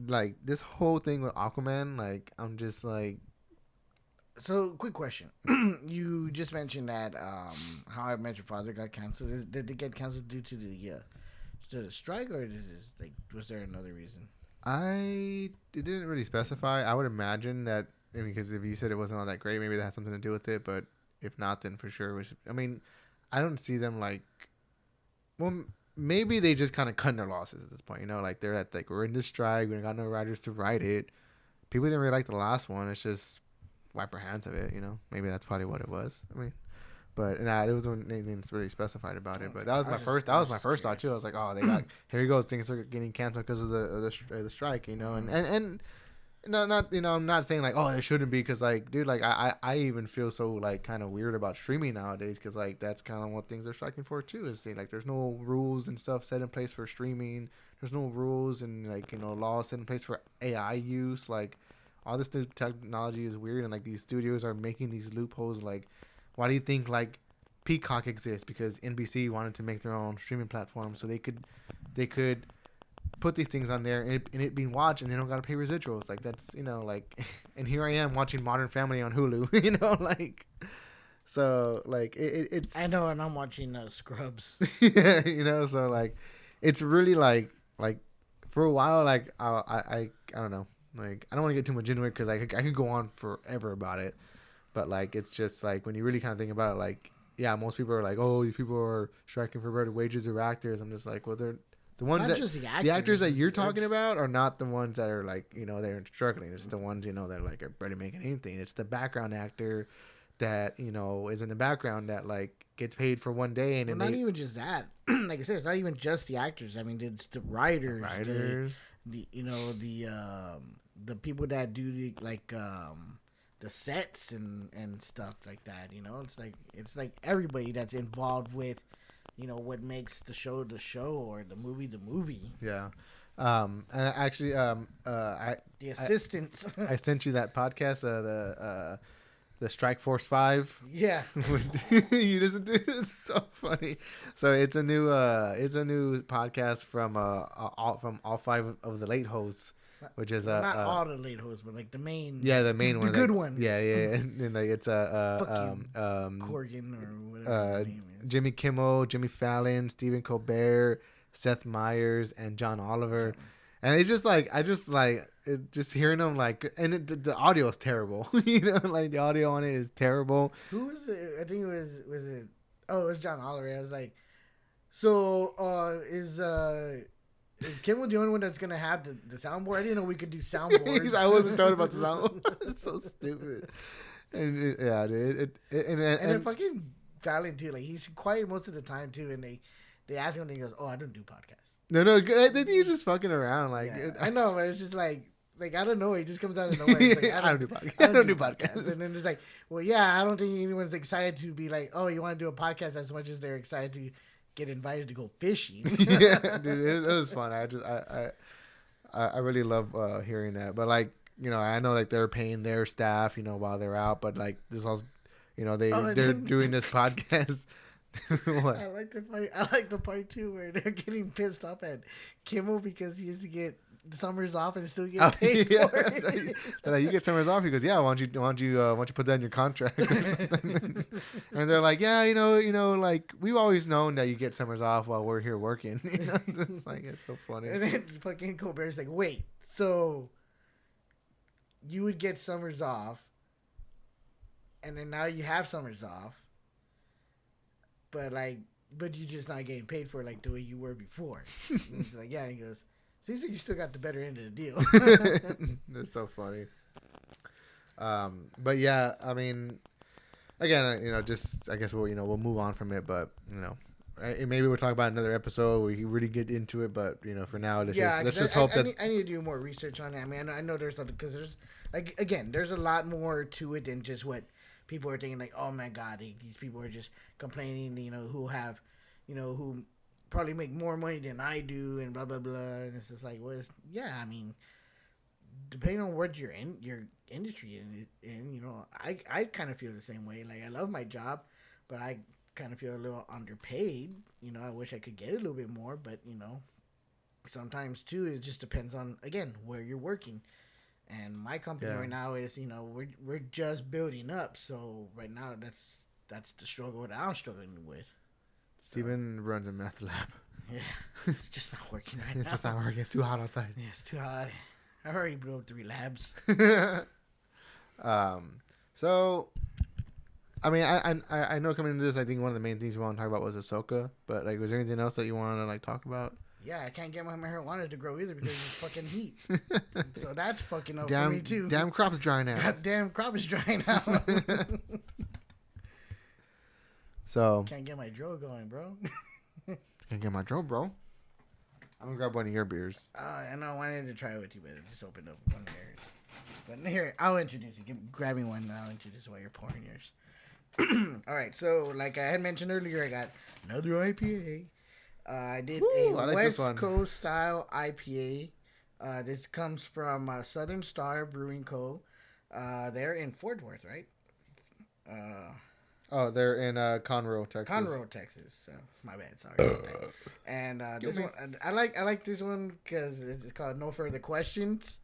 Like, this whole thing with Aquaman, like, I'm just like... So, quick question. You just mentioned that How I Met Your Father got canceled. Did it get canceled due to the strike, or was there another reason? It didn't really specify. I would imagine that I mean, because if you said it wasn't all that great, maybe that had something to do with it. But if not, then for sure. Which I mean, I don't see them like. Well, maybe they just kind of cut their losses at this point. You know, like they're at like we're in this strike. We got no writers to write it. People didn't really like the last one. It's just wipe our hands of it. You know, maybe that's probably what it was. I mean. But it wasn't anything really specified about it. But that was my first. That was my first thought too. I was like, oh, they got here he goes. Things are getting canceled because of the strike, you know. And no, not you know. I'm not saying like, oh, it shouldn't be because like, dude, like I even feel so like kind of weird about streaming nowadays because like that's kind of what things they're striking for too. Is saying like there's no rules and stuff set in place for streaming. There's no rules and like laws set in place for AI use. Like all this new technology is weird and like these studios are making these loopholes like. Why do you think like Peacock exists? Because NBC wanted to make their own streaming platform so they could put these things on there and it being watched and they don't gotta pay residuals. Like that's like and here I am watching Modern Family on Hulu, like so like it's I know and I'm watching Scrubs. Yeah, so like it's really like for a while like I don't know. Like I don't want to get too much into it because I could go on forever about it. But, like, it's just, like, when you really kind of think about it, like, yeah, most people are like, oh, these people are striking for better wages or actors. I'm just like, well, they're the ones not that, just the actors that you're talking about are not the ones that are, like, they're struggling. It's the ones, that are, like, are barely making anything. It's the background actor that, is in the background that, like, gets paid for one day. And not even just that. Like I said, it's not even just the actors. I mean, it's the writers. The people that do, the sets and stuff like that, it's like everybody that's involved with, what makes the show or the movie. Yeah. And actually, the assistants. I sent you that podcast, the Strike Force 5. Yeah. You listen to it? It's so funny. So it's a new podcast from all five of the late hosts. Which is not all the late hosts, but like the main, the main one, the good ones. Yeah, and like it's Corgan or whatever. Jimmy Kimmel, Jimmy Fallon, Stephen Colbert, Seth Meyers, and John Oliver, and it's just like just hearing them and the audio is terrible. Like the audio on it is terrible. Who was it? I think it was it? Oh, it was John Oliver. I was like, so is Kimmel the only one that's gonna have the soundboard? I didn't know we could do soundboards. I wasn't talking about the soundboard. It's so stupid. And and fucking Fallon too. Like he's quiet most of the time too. And they ask him and he goes, "Oh, I don't do podcasts." No, I think you're just fucking around. Like I know, but it's just like I don't know. He just comes out of nowhere. He's like, I don't do podcasts. I don't do podcasts. And then it's like, well, yeah, I don't think anyone's excited to be like, oh, you want to do a podcast as much as they're excited to get invited to go fishing. Yeah, dude, it was fun. I really love hearing that. But like, I know like they're paying their staff, while they're out. But like this also, they're doing this podcast. What? I like the part too where they're getting pissed off at Kimmel because he used to get summers off and still get paid for it. Like, you get summers off. He goes, yeah. Why don't you put that in your contract? And they're like, yeah, like we've always known that you get summers off while we're here working. It's so funny. And then fucking Colbert's like, wait, so you would get summers off, and then now you have summers off, but you're just not getting paid for it like the way you were before. And he's like, yeah. And he goes, seems like you still got the better end of the deal. It's so funny. But yeah, I mean, again, just I guess we'll move on from it. But maybe we'll talk about another episode where you really get into it. But for now, let's just hope that I need to do more research on it. I mean, I know there's something because there's there's a lot more to it than just what people are thinking. Like, oh my God, these people are just complaining. Who have, who probably make more money than I do and blah blah blah, and it's just like, well, I mean, depending on what you're in your industry in, I kind of feel the same way. Like I love my job, but I kind of feel a little underpaid. I wish I could get a little bit more, but sometimes too it just depends on again where you're working. And my company right now is we're just building up, so right now that's the struggle that I'm struggling with. Steven runs a meth lab. Yeah, it's just not working right now. It's just not working. It's too hot outside. Yeah, it's too hot. I already blew up 3 labs. So I mean, I know coming into this, I think one of the main things we want to talk about was Ahsoka. But like, was there anything else that you want to like talk about? Yeah, I can't get my marijuana to grow either because it's fucking heat. So that's fucking up for me too. Damn crop's drying out. Goddamn crop is drying out. So can't get my dro going, bro. can't get my dro, bro. I'm gonna grab one of your beers. I know I wanted to try it with you, but it just opened up one of yours. But here, I'll introduce you. Grab me one and I'll introduce while you're pouring yours. All right, so like I had mentioned earlier, I got another IPA. I did a like West Coast style IPA. This comes from Southern Star Brewing Co. They're in Fort Worth, right? They're in Conroe, Texas. Conroe, Texas. So my bad, sorry. About that. And this one, I like this one because it's called No Further Questions.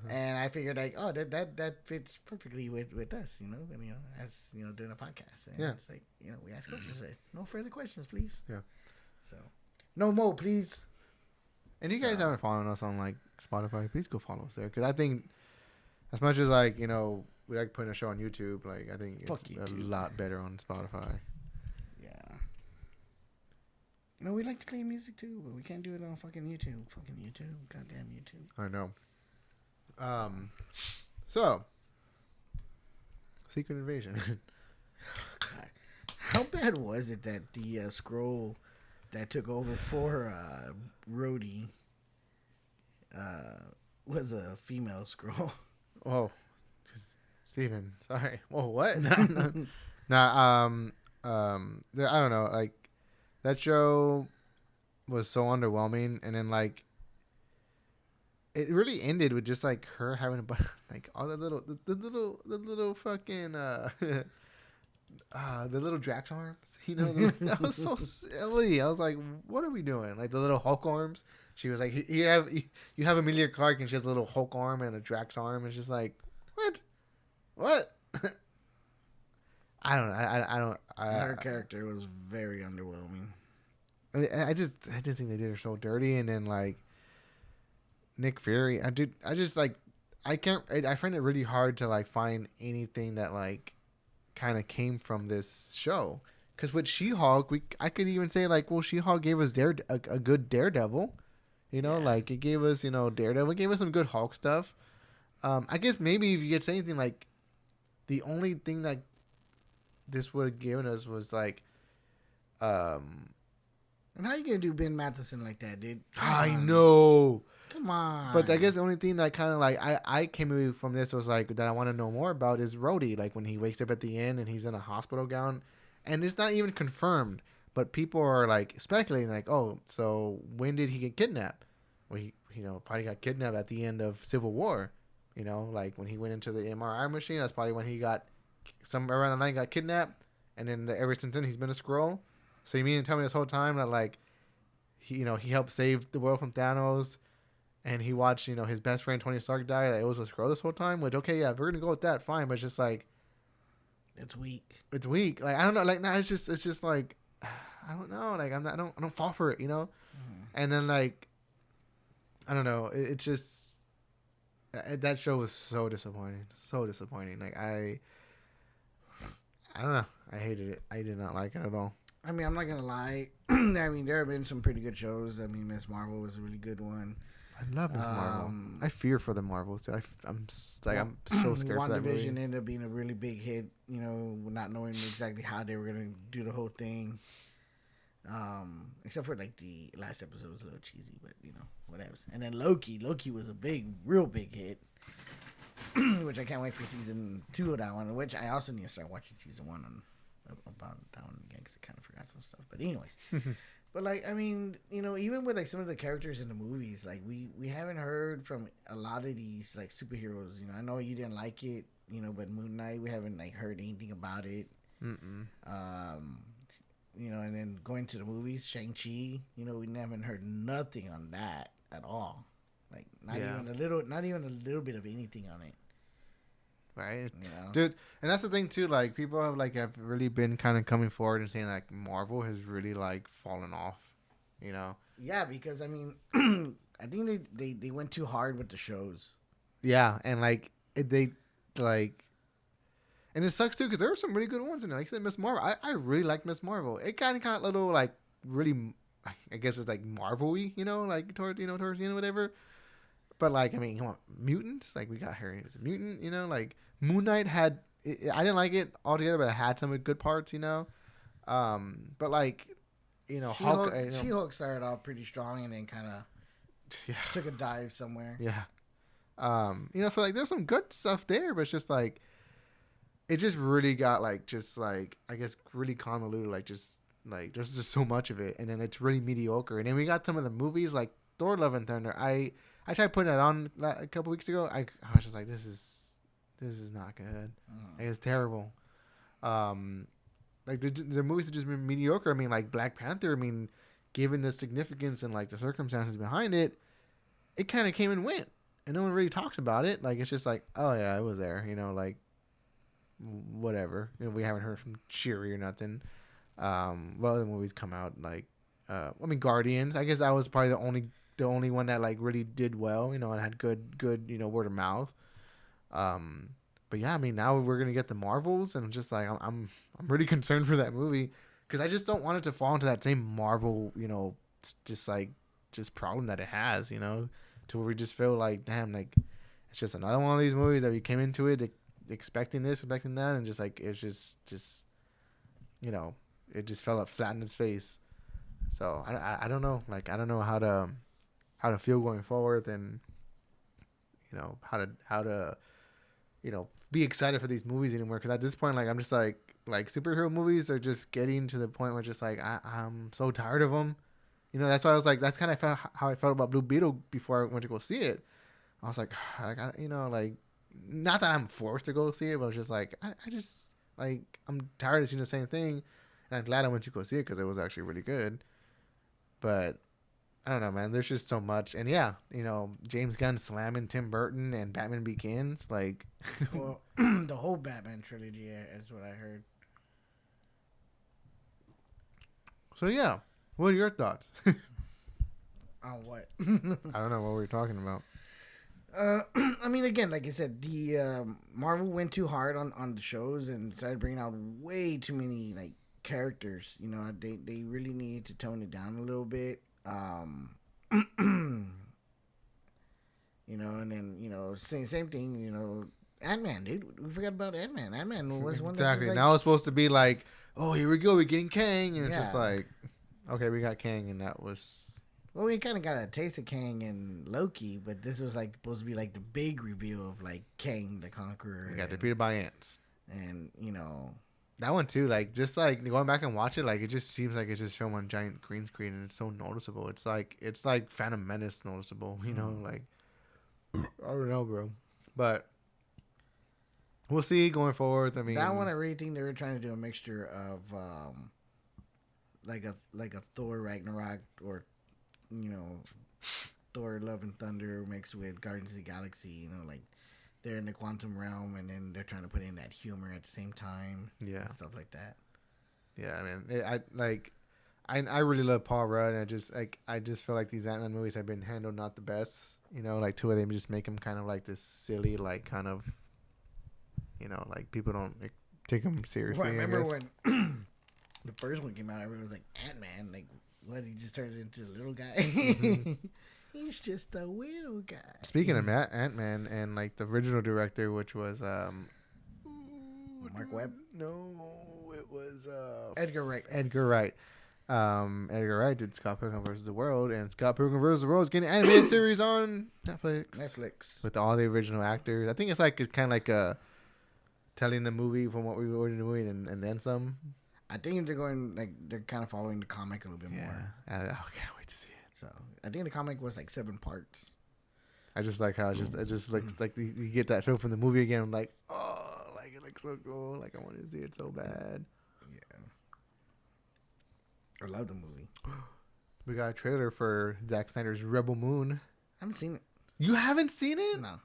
And I figured like, oh, that fits perfectly with us, you know, and, as doing a podcast. And it's like, we ask questions. Say, no further questions, please. Yeah. So, no more, please. And you guys haven't followed us on like Spotify, please go follow us there because I think as much as like we like putting a show on YouTube, like I think it's a lot better on Spotify. Yeah. We like to play music too, but we can't do it on fucking YouTube. Fucking YouTube, goddamn YouTube. I know. So Secret Invasion. God. How bad was it that the scroll that took over for Rhodey was a female scroll? Oh, Steven, sorry. Whoa, what? No, I don't know. Like that show was so underwhelming, and then like. It really ended with just like her having a like all the little fucking the little Drax arms, that was so silly. I was like, what are we doing? Like the little Hulk arms. She was like, you have Emilia Clarke and she has a little Hulk arm and a Drax arm. It's just like, what? I don't know. I don't. Her character was very underwhelming. I just think they did her so dirty, and then like. Nick Fury, I find it really hard to like find anything that like kind of came from this show. Because with She-Hulk, I could even say like, well, She-Hulk gave us a good Daredevil, like it gave us Daredevil, it gave us some good Hulk stuff. I guess maybe if you could say anything like, the only thing that this would have given us was like, and how you gonna do Ben Matheson like that, dude? I know. Come on. But I guess the only thing that kind of like I came away from this was like that I want to know more about is Rhodey. Like when he wakes up at the end and he's in a hospital gown, and it's not even confirmed, but people are like speculating like, oh, so when did he get kidnapped? Well, he probably got kidnapped at the end of Civil War. Like when he went into the MRI machine, that's probably when he got somewhere around the line got kidnapped, and then ever since then he's been a Skrull. So you mean to tell me this whole time that like he helped save the world from Thanos? And he watched, his best friend Tony Stark die. Like, it was a Skrull this whole time. Which, okay, yeah, if we're gonna go with that, fine. But it's just like, it's weak. It's weak. Like I don't know. Like now, it's just like, I don't know. Like I don't fall for it. And then like, I don't know. It's just that show was so disappointing. So disappointing. Like I don't know. I hated it. I did not like it at all. I mean, I'm not gonna lie. I mean, there have been some pretty good shows. I mean, Miss Marvel was a really good one. I love Miss Marvel. I fear for the Marvels, dude. I'm so scared for that movie. WandaVision ended up being a really big hit. Not knowing exactly how they were gonna do the whole thing. Except for like the last episode was a little cheesy, but whatever. And then Loki was a real big hit. Which I can't wait for season 2 of that one. Which I also need to start watching season 1 about that one again because I kind of forgot some stuff. But anyways. But, like, I mean, even with, like, some of the characters in the movies, like, we haven't heard from a lot of these, like, superheroes. I know you didn't like it, but Moon Knight, we haven't, like, heard anything about it. And then going to the movies, Shang-Chi, we haven't heard nothing on that at all. Like, not even a little bit of anything on it. Right, dude, and that's the thing too. Like people have really been kind of coming forward and saying like Marvel has really like fallen off, Yeah, because I mean, I think they went too hard with the shows. Yeah, and like they like And it sucks too because there were some really good ones in there. Like I said, Miss Marvel. I really like Miss Marvel. It kind of got a little like really, I guess it's like Marvel-y, like towards the end or whatever. But like, I mean, come on, mutants. Like we got Harry as a mutant. Like Moon Knight had. I didn't like it altogether, but it had some good parts. But like, Hulk. She-Hulk started off pretty strong and then kind of took a dive somewhere. Yeah. So like there's some good stuff there, but it's just like it just really got like just like I guess really convoluted, like just like there's just so much of it, and then it's really mediocre. And then we got some of the movies like Thor: Love and Thunder. I tried putting it on a couple weeks ago. I was just like, this is not good. Like, it's terrible. Like the movies have just been mediocre. I mean, like Black Panther. I mean, given the significance and like the circumstances behind it, it kind of came and went, and no one really talks about it. Like it's just like, oh yeah, it was there. Like whatever. We haven't heard from Shuri or nothing. What other movies come out? Like, I mean, Guardians. I guess that was probably the only one that like really did well. And had good word of mouth. But yeah, I mean, now we're gonna get the Marvels, and I'm just like, I'm really concerned for that movie because I just don't want it to fall into that same Marvel, just problem that it has, to where we just feel like, damn, like it's just another one of these movies that we came into it expecting this, expecting that, and just like it's just it just fell flat in its face. So I don't know, like I don't know how to feel going forward, and how to be excited for these movies anymore, because at this point, like I'm just like superhero movies are just getting to the point where just like I'm so tired of them. That's why I was like, that's kind of how I felt about Blue Beetle before I went to go see it. I was like, like not that I'm forced to go see it, but it's just like I just like I'm tired of seeing the same thing, and I'm glad I went to go see it because it was actually really good. But I don't know, man. There's just so much, and yeah, James Gunn slamming Tim Burton and Batman Begins, like. Well, the whole Batman trilogy is what I heard. So yeah, what are your thoughts? On what? I don't know what we're talking about. I mean, again, like I said, the Marvel went too hard on the shows and started bringing out way too many like characters. They really needed to tone it down a little bit. And then same thing. Ant-Man, dude, we forgot about Ant-Man. Ant-Man was one exactly. That was, like, now it's supposed to be like, oh, here we go, we're getting Kang, and it's just like, okay, we got Kang, and that was. Well, we kind of got a taste of Kang and Loki, but this was like supposed to be like the big reveal of like Kang the Conqueror. We got defeated by ants, and that one too. Like just like going back and watch it, like it just seems like it's just filmed on giant green screen, and it's so noticeable. It's like Phantom Menace noticeable, like I don't know, bro, but we'll see going forward. I mean, that one I really think they were trying to do a mixture of like a Thor Ragnarok or Thor Love and Thunder mixed with Guardians of the Galaxy. Like they're in the quantum realm, and then they're trying to put in that humor at the same time. Yeah, and stuff like that. Yeah, I mean, I really love Paul Rudd, and I just feel like these Ant-Man movies have been handled not the best. Like two of them just make them kind of like this silly, like kind of, like people don't take them seriously. Well, I remember when the first one came out, everyone was like, Ant-Man, like what? He just turns into a little guy. Mm-hmm. He's just a weirdo guy. Speaking of Ant-Man and like the original director, which was Mark Webb? No, it was Edgar Wright. Edgar Wright. Edgar Wright did Scott Pilgrim vs. the World, and Scott Pilgrim vs. the World is getting an animated series on Netflix with all the original actors. I think it's kind of like a telling the movie from what we were in the movie and then some. I think they're kind of following the comic a little bit more. I can't wait to see it. So I think the comic was like 7 parts. I just like how it just looks like you get that feel from the movie again. I'm like, oh, like it looks so cool. Like I want to see it so bad. Yeah, I love the movie. We got a trailer for Zack Snyder's Rebel Moon. I haven't seen it. You haven't seen it? No.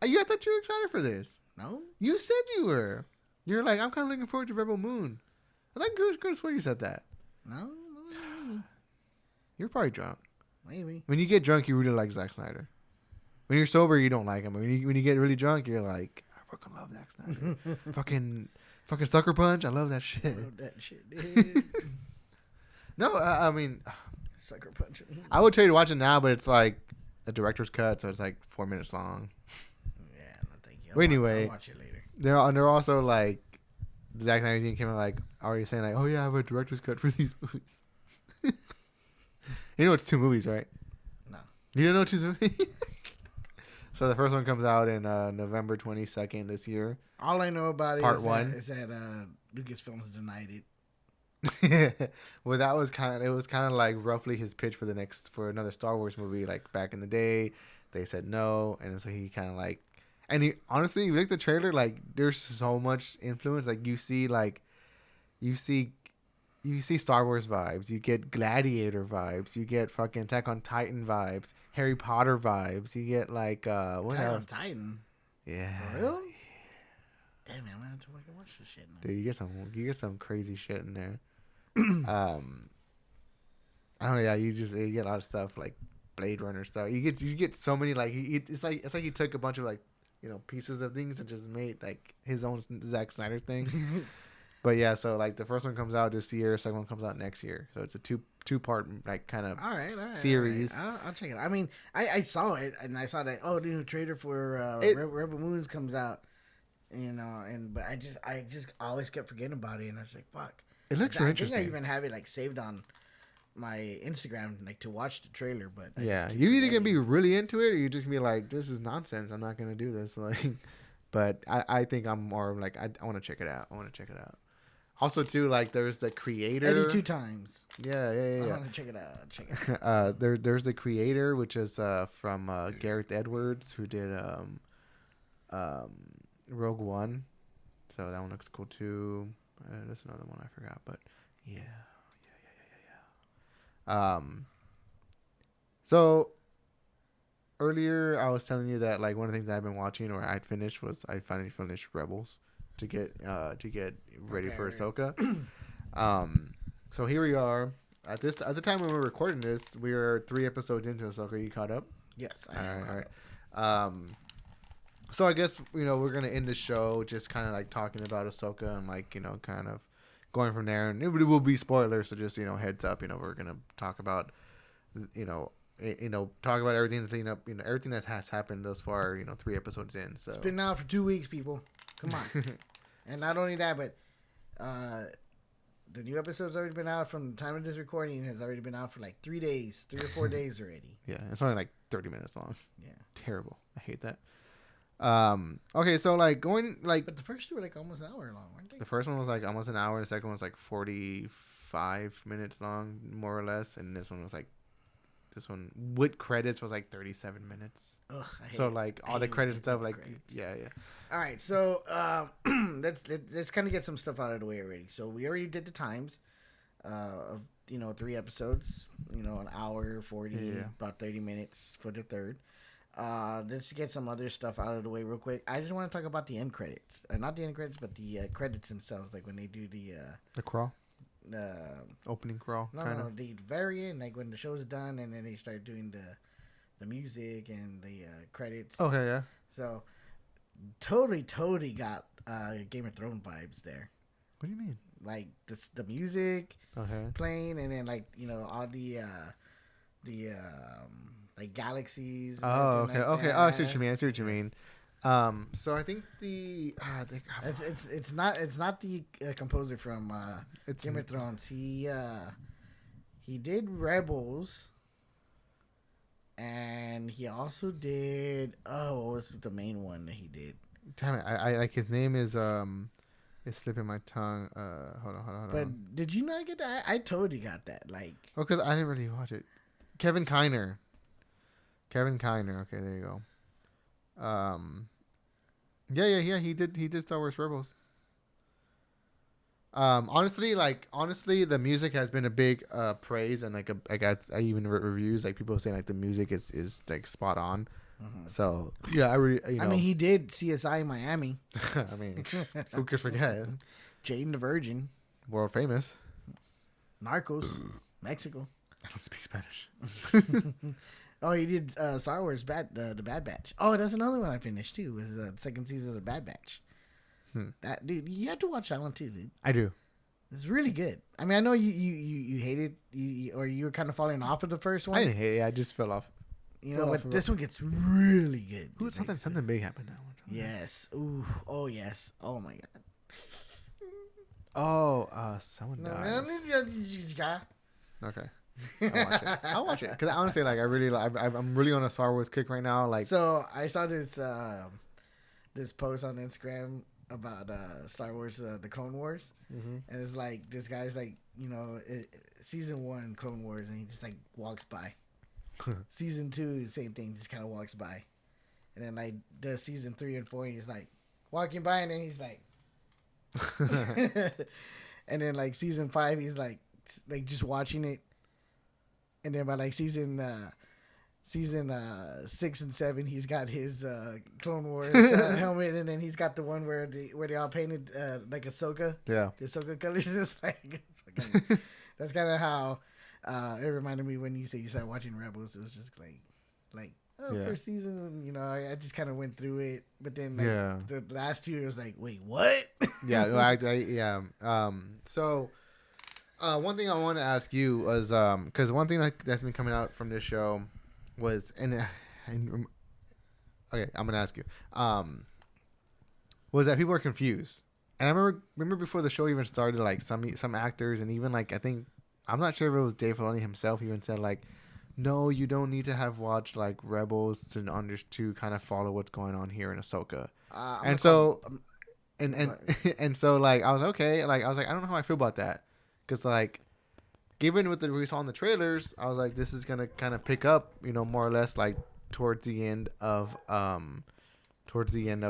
I thought you were excited for this. No. You said you were. You're like, I'm kind of looking forward to Rebel Moon. I think I could have sworn you said that. No. You're probably drunk. Maybe. When you get drunk, you really like Zack Snyder. When you're sober, you don't like him. When you get really drunk, you're like, I fucking love Zack Snyder. fucking Sucker Punch. I love that shit. Love that shit, dude. No, I mean, Sucker Punch. I would tell you to watch it now, but it's like a director's cut, so it's like 4 minutes long. Yeah, no, thank you. Well, anyway, I'll watch it later. They're also like Zack Snyder team came out like already saying like, oh yeah, I have a director's cut for these movies. You know it's 2 movies, right? No. You don't know 2 movies? So the first one comes out in November 22nd this year. All I know about it Part is one. that Lucasfilms denied it. Well, that was kind of like roughly his pitch for another Star Wars movie. Like back in the day, they said no, and so he kind of like, and he honestly, you look at the trailer, like there's so much influence. Like you see Star Wars vibes, you get Gladiator vibes, you get fucking Attack on Titan vibes, Harry Potter vibes, you get like what Attack else? on Titan. Yeah. For real? Damn, man, I'm gonna have to fucking watch this shit now. Dude, you get some crazy shit in there. I don't know. Yeah, you get a lot of stuff like Blade Runner stuff. You get so many like it's like he took a bunch of like pieces of things and just made like his own Zack Snyder thing. But yeah, so like the first one comes out this year, second one comes out next year. So it's a two-part like kind of series. All right. I'll check it out. I mean, I saw it and I saw that the new trailer for Rebel Moons comes out, but I just always kept forgetting about it, and I was like, fuck. It looks interesting. I think I even have it like saved on my Instagram like to watch the trailer, but you either gonna be really into it or you just gonna be like, this is nonsense. I'm not gonna do this. Like, but I think I'm more like I want to check it out. Also, too, like there's the creator. Eddie 2 times. Yeah. I want to check it out. There's the creator, which is from Gareth Edwards, who did Rogue One. So that one looks cool too. That's another one I forgot, but yeah. So earlier I was telling you that like one of the things I've been watching or I finally finished Rebels to get ready for Ahsoka. So here we are at the time when we're recording this, we are 3 episodes into Ahsoka. You caught up? Yes, I am. All right. So I guess we're gonna end the show just kind of like talking about Ahsoka and like kind of going from there, and it will be spoilers, so just heads up. We're gonna talk about talk about everything that's everything that has happened thus far. 3 episodes in. So it's been out for 2 weeks, people. Come on, and not only that, but the new episode's already been out from the time of this recording. Has already been out for like 3 days, 3 or 4 days already. Yeah, it's only like 30 minutes long. Yeah, terrible. I hate that. Okay, so like going like, but the first 2 were like almost an hour long, weren't they? The first one was like almost an hour. The second one was like 45 minutes long, more or less, and this one with credits was like 37 minutes. Ugh, so like all the credits and stuff, like credits. Yeah. All right, so let's kind of get some stuff out of the way already. So we already did the times of 3 episodes. An hour 40, about 30 minutes for the third. Let's get some other stuff out of the way real quick. I just want to talk about the end credits. Not the end credits, but the credits themselves. Like when they do the crawl, opening crawl. No, the very end, like when the show's done, and then they start doing the music and the credits. Okay, yeah. So totally got Game of Thrones vibes there. What do you mean? Like the music playing, and then like all the like galaxies. Oh, okay, like okay. That. Oh, I see what you mean. So I think it's not the composer from Game of Thrones. He did Rebels, and he also did what was the main one that he did? Damn it! I like his name is it's slipping my tongue. Hold on. But did you not get that? I totally got that. Like, because I didn't really watch it. Kevin Kiner. Okay, there you go. Yeah. He did Star Wars Rebels. Honestly, the music has been a big praise, and I even read reviews like people saying like the music is like spot on. Mm-hmm. So yeah, I mean, he did CSI Miami. I mean, who could forget? Jane the Virgin, world famous. Narcos, Mexico. I don't speak Spanish. Oh, he did Star Wars the Bad Batch. Oh, that's another one I finished too. Was the second season of the Bad Batch. That dude, you have to watch that one too, dude. I do. It's really good. I mean, I know you hated or you were kind of falling off of the first one. I didn't hate it. I just fell off. You know, but this one gets really good. Ooh, something big happened that one. Yes. Ooh. Oh yes. Oh my god. Oh, someone dies. Okay. I'll watch it because honestly, like, I'm really on a Star Wars kick right now. Like, so I saw this this post on Instagram about Star Wars, the Clone Wars, and it's like this guy's like, you know, season 1 Clone Wars, and he just like walks by. Season 2, same thing, just kind of walks by, and then like the season 3 and 4, and he's like walking by, and then he's like, and then like season 5, he's like just watching it. And then by like season 6 and 7, he's got his Clone Wars helmet, and then he's got the one where they all painted like Ahsoka. Yeah, the Ahsoka colors. It's like that's kind of how it reminded me when you say you started watching Rebels. It was just like first season, you know, I just kind of went through it, but then the last 2 years, like, wait, what? So. One thing I want to ask you was, because one thing that's been coming out from this show was, okay, I'm gonna ask you, was that people are confused, and I remember before the show even started, like some actors and even like I'm not sure if it was Dave Filoni himself even said like, no, you don't need to have watched like Rebels to kind of follow what's going on here in Ahsoka, and so like I was okay, like I was like I don't know how I feel about that. Because, like, given what we saw in the trailers, I was like, this is going to kind of pick up, you know, more or less, like, towards the end of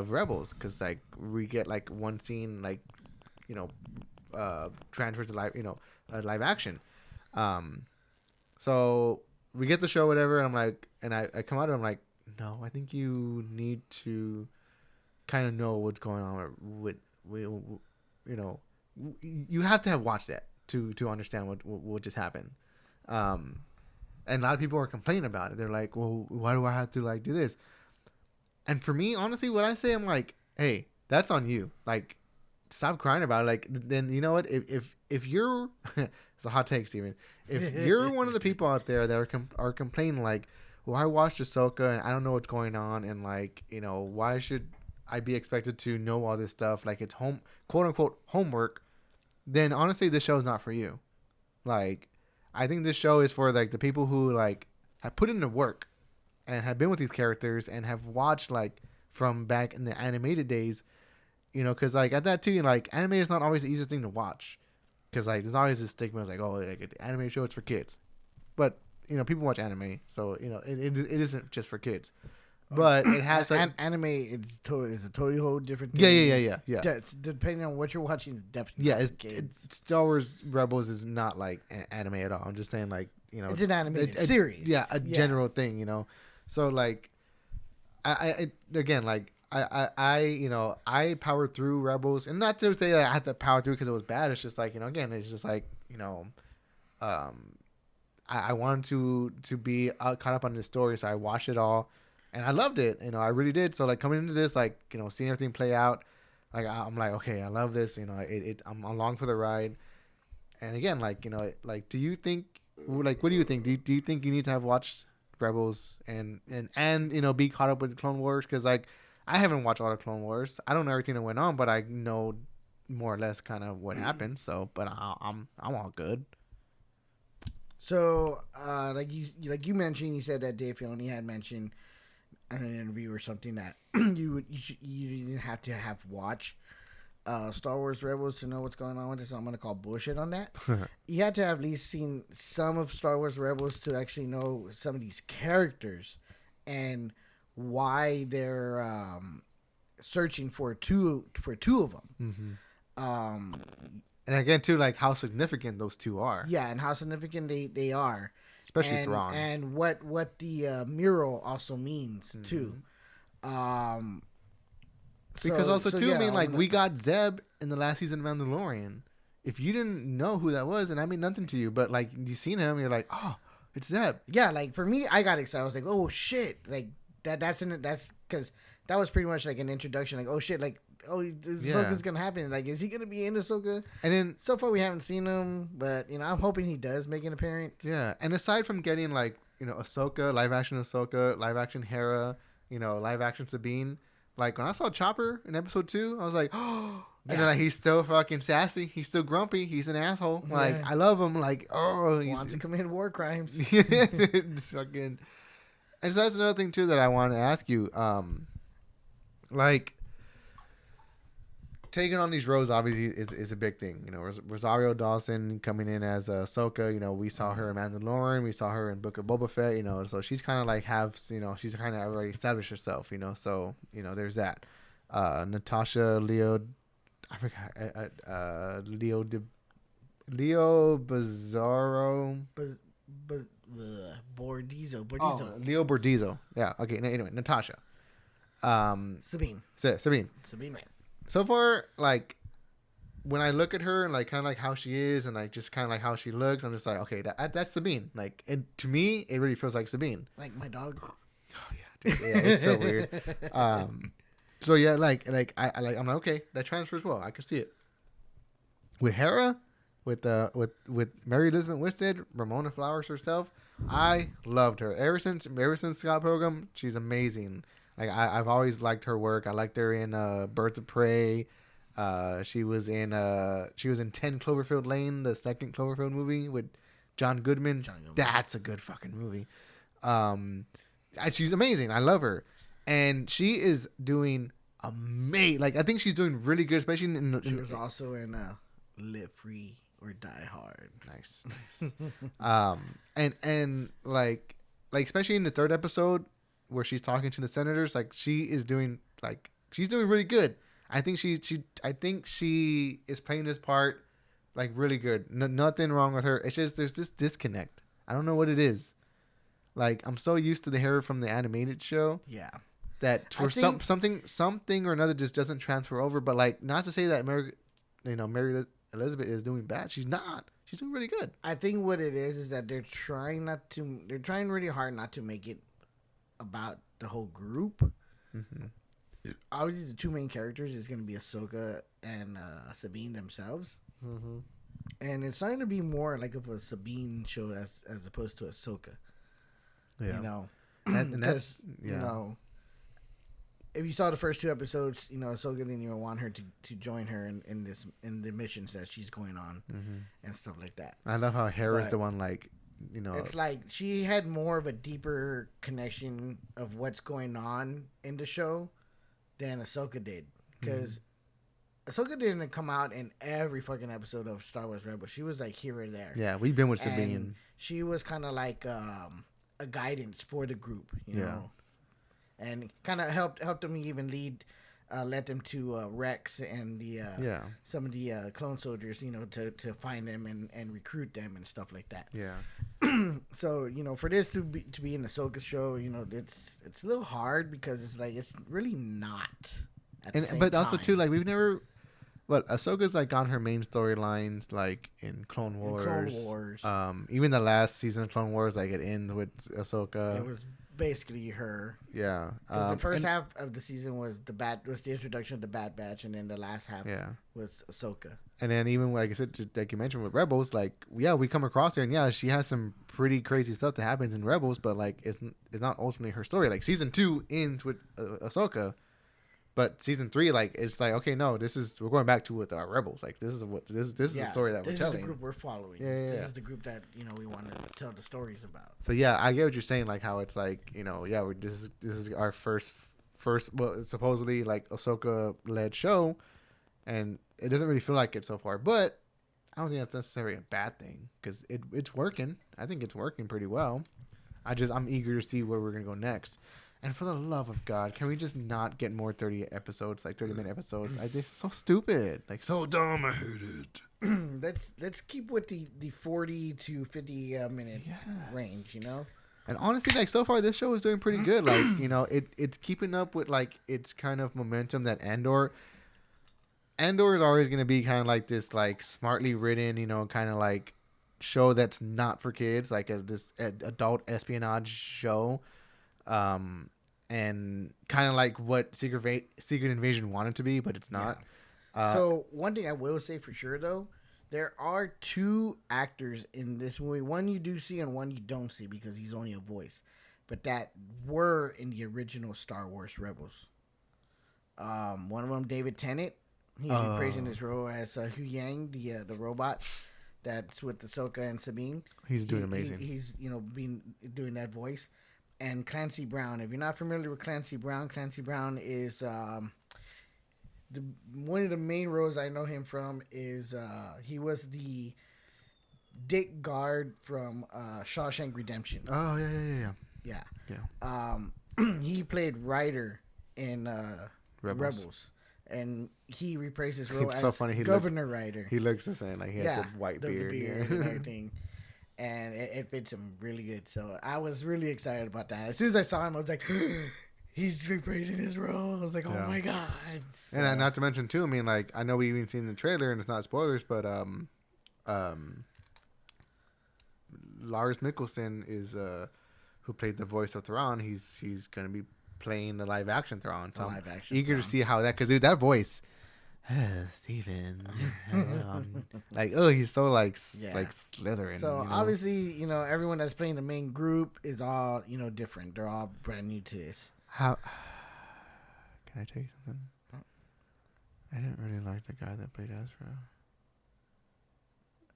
Rebels. Because, like, we get, like, one scene, like, you know, transfers to live action. So we get the show, whatever, and I'm like, and I come out and I'm like, no, I think you need to kind of know what's going on with you know, you have to have watched that to understand what just happened. And a lot of people are complaining about it. They're like, well, why do I have to like do this? And for me, honestly, what I say, I'm like, hey, that's on you. Like, stop crying about it. Like, then you know what? If you're, it's a hot take, Steven. If you're one of the people out there that are complaining like, well, I watched Ahsoka and I don't know what's going on, and like, you know, why should I be expected to know all this stuff? Like, it's quote unquote homework. Then honestly, this show is not for you. Like, I think this show is for like the people who like have put in the work and have been with these characters and have watched like from back in the animated days, you know, because like at that too, like anime is not always the easiest thing to watch, because like there's always this stigma. It's like, oh, like the anime show, it's for kids, but you know, people watch anime, so you know it isn't just for kids. But it has like, anime. Is a totally whole different thing. Yeah. Depending on what you're watching, it's definitely it's Star Wars Rebels is not like anime at all. I'm just saying, like, you know, it's an animated series. General thing, you know. So like, I again, like I you know, I powered through Rebels, and not to say that I had to power through because it was bad. It's just like, you know, again, it's just like, you know, I wanted to be caught up on this story, so I watched it all. And I loved it, you know, I really did. So like coming into this, like, you know, seeing everything play out, like I'm like, okay, I love this, you know, I'm along for the ride. And again, like, you know, like, do you think, like, what do you think? Do you think you need to have watched Rebels and you know, be caught up with Clone Wars? Because like I haven't watched all of Clone Wars. I don't know everything that went on, but I know more or less kind of what happened. So, but I'm all good. So, like you mentioned, you said that Dave Filoni had mentioned in an interview or something that you didn't have to have watched Star Wars Rebels to know what's going on with it. So I'm gonna call bullshit on that. You had to have at least seen some of Star Wars Rebels to actually know some of these characters and why they're searching for two of them. Mm-hmm. And again, too, like how significant those two are. Yeah, and how significant they are. Especially Thrawn. And what the mural also means, too. Because I mean, like, we got Zeb in the last season of Mandalorian. If you didn't know who that was, and I mean nothing to you, but, like, you seen him, you're like, oh, it's Zeb. Yeah, like for me, I got excited. I was like, oh shit, like that's because that was pretty much like an introduction. Like, oh shit, like Ahsoka's gonna happen. Like, is he gonna be in Ahsoka? And then so far we haven't seen him, but I'm hoping he does make an appearance. Yeah, and aside from getting like Ahsoka, live action Hera, live action Sabine. Like when I saw Chopper in episode 2, I was like, oh. And then like, he's still fucking sassy. He's still grumpy. He's an asshole. Like I love him. Like wants to commit war crimes. Just fucking. And so that's another thing too that I want to ask you. Like taking on these roles obviously is a big thing. Rosario Dawson coming in as Ahsoka. We saw her in Mandalorian. We saw her in Book of Boba Fett. So she's kind of like she's kind of already established herself. So there's that. Natasha Leo. I forgot. Leo Bizarro. Bordizo. Oh, Leo Bordizo. Yeah. Okay. Anyway, Natasha. Sabine. Sabine. Sabine, man. So far, like when I look at her and like kind of like how she is and like just kind of like how she looks, I'm just like, okay, that's Sabine. Like, and to me, it really feels like Sabine. Like my dog. Oh yeah, dude. Yeah, it's so weird. So yeah, I'm like, okay, that transfers well. I can see it. With Hera, with Mary Elizabeth Winstead, Ramona Flowers herself, I loved her ever since Scott Pilgrim. She's amazing. Like I've always liked her work. I liked her in Birds of Prey. She was in 10 Cloverfield Lane, the second Cloverfield movie with John Goodman. That's a good fucking movie. She's amazing. I love her. And she is doing amazing. Like I think she's doing really good, especially she was also in Live Free or Die Hard. Nice. and like especially in the third episode where she's talking to the senators, like she's doing really good. I think she is playing this part like really good. Nothing wrong with her. It's just there's this disconnect. I don't know what it is. Like I'm so used to the Hera from the animated show. Yeah. That for something or another just doesn't transfer over. But like not to say that Mary Elizabeth is doing bad. She's not. She's doing really good. I think what it is that they're trying really hard not to make it about the whole group. Mm-hmm. Obviously, the two main characters is going to be Ahsoka and Sabine themselves, mm-hmm. and it's starting to be more like of a Sabine show as opposed to Ahsoka. Yeah, and that's if you saw the first 2 episodes, Ahsoka didn't want her to join her in the missions that she's going on, mm-hmm. and stuff like that. I love how Hera's the one like. It's like she had more of a deeper connection of what's going on in the show than Ahsoka did. Because Ahsoka didn't come out in every fucking episode of Star Wars Rebels. She was like here or there. Yeah, we've been with Sabine. And she was kind of like a guidance for the group, you know, and kind of helped them even led them to Rex and some of the clone soldiers, to find them and recruit them and stuff like that. Yeah. So for this to be in the Ahsoka show, it's a little hard because it's like it's really not. But also too, like we've never. But Ahsoka's like on her main storylines, like in Clone Wars. Even the last season of Clone Wars, like it ends with Ahsoka. It was basically her. Yeah. Because the first half of the season was the introduction of the Bad Batch, and then the last half was Ahsoka. And then even like I said, like you mentioned with Rebels, like we come across her, and she has some pretty crazy stuff that happens in Rebels, but like it's not ultimately her story. Like season 2 ends with Ahsoka. But season 3, like it's like okay, no, we're going back to with our Rebels. Like this is the story that we're telling. This is the group we're following. This is the group that we want to tell the stories about. So yeah, I get what you're saying. Like how it's like this is our first well, it's supposedly like Ahsoka led show, and it doesn't really feel like it so far. But I don't think that's necessarily a bad thing because it's working. I think it's working pretty well. I'm eager to see where we're gonna go next. And for the love of God, can we just not get more 30-minute episodes? This is so stupid. Like, so dumb. I hate it. Let's keep with the 40 to 50 minute range, And honestly, like, so far, this show is doing pretty good. Like, it's keeping up with, like, its kind of momentum that Andor is always going to be kind of like this, like, smartly written, kind of like show that's not for kids, like this adult espionage show, and kind of like what Secret Invasion wanted to be, but it's not. So one thing I will say for sure though, there are two actors in this movie. One you do see and one you don't see because he's only a voice, but that were in the original Star Wars Rebels. One of them, David Tennant, he's reprising his role as Hu Yang, the robot that's with Ahsoka and Sabine. He's doing amazing. He's doing that voice. And Clancy Brown. If you're not familiar with Clancy Brown is one of the main roles I know him from is he was the Dick Guard from Shawshank Redemption. Oh yeah. He played Ryder in Rebels. And he reprised his role as Governor Ryder. He looks the same. Like he has a white beard. The beard and everything. And it fits him really good. So I was really excited about that. As soon as I saw him, I was like, he's reprising his role. I was like, oh my God. So, and not to mention, too, I mean, like, I know we even seen the trailer, and it's not spoilers, but Lars Mikkelsen is, who played the voice of Thrawn, he's going to be playing the live-action Thrawn. So I'm eager to see how that, because, dude, that voice... Steven. He's so like slithering. So obviously, everyone that's playing the main group is all, different. They're all brand new to this. How can I tell you something? I didn't really like the guy that played Ezra.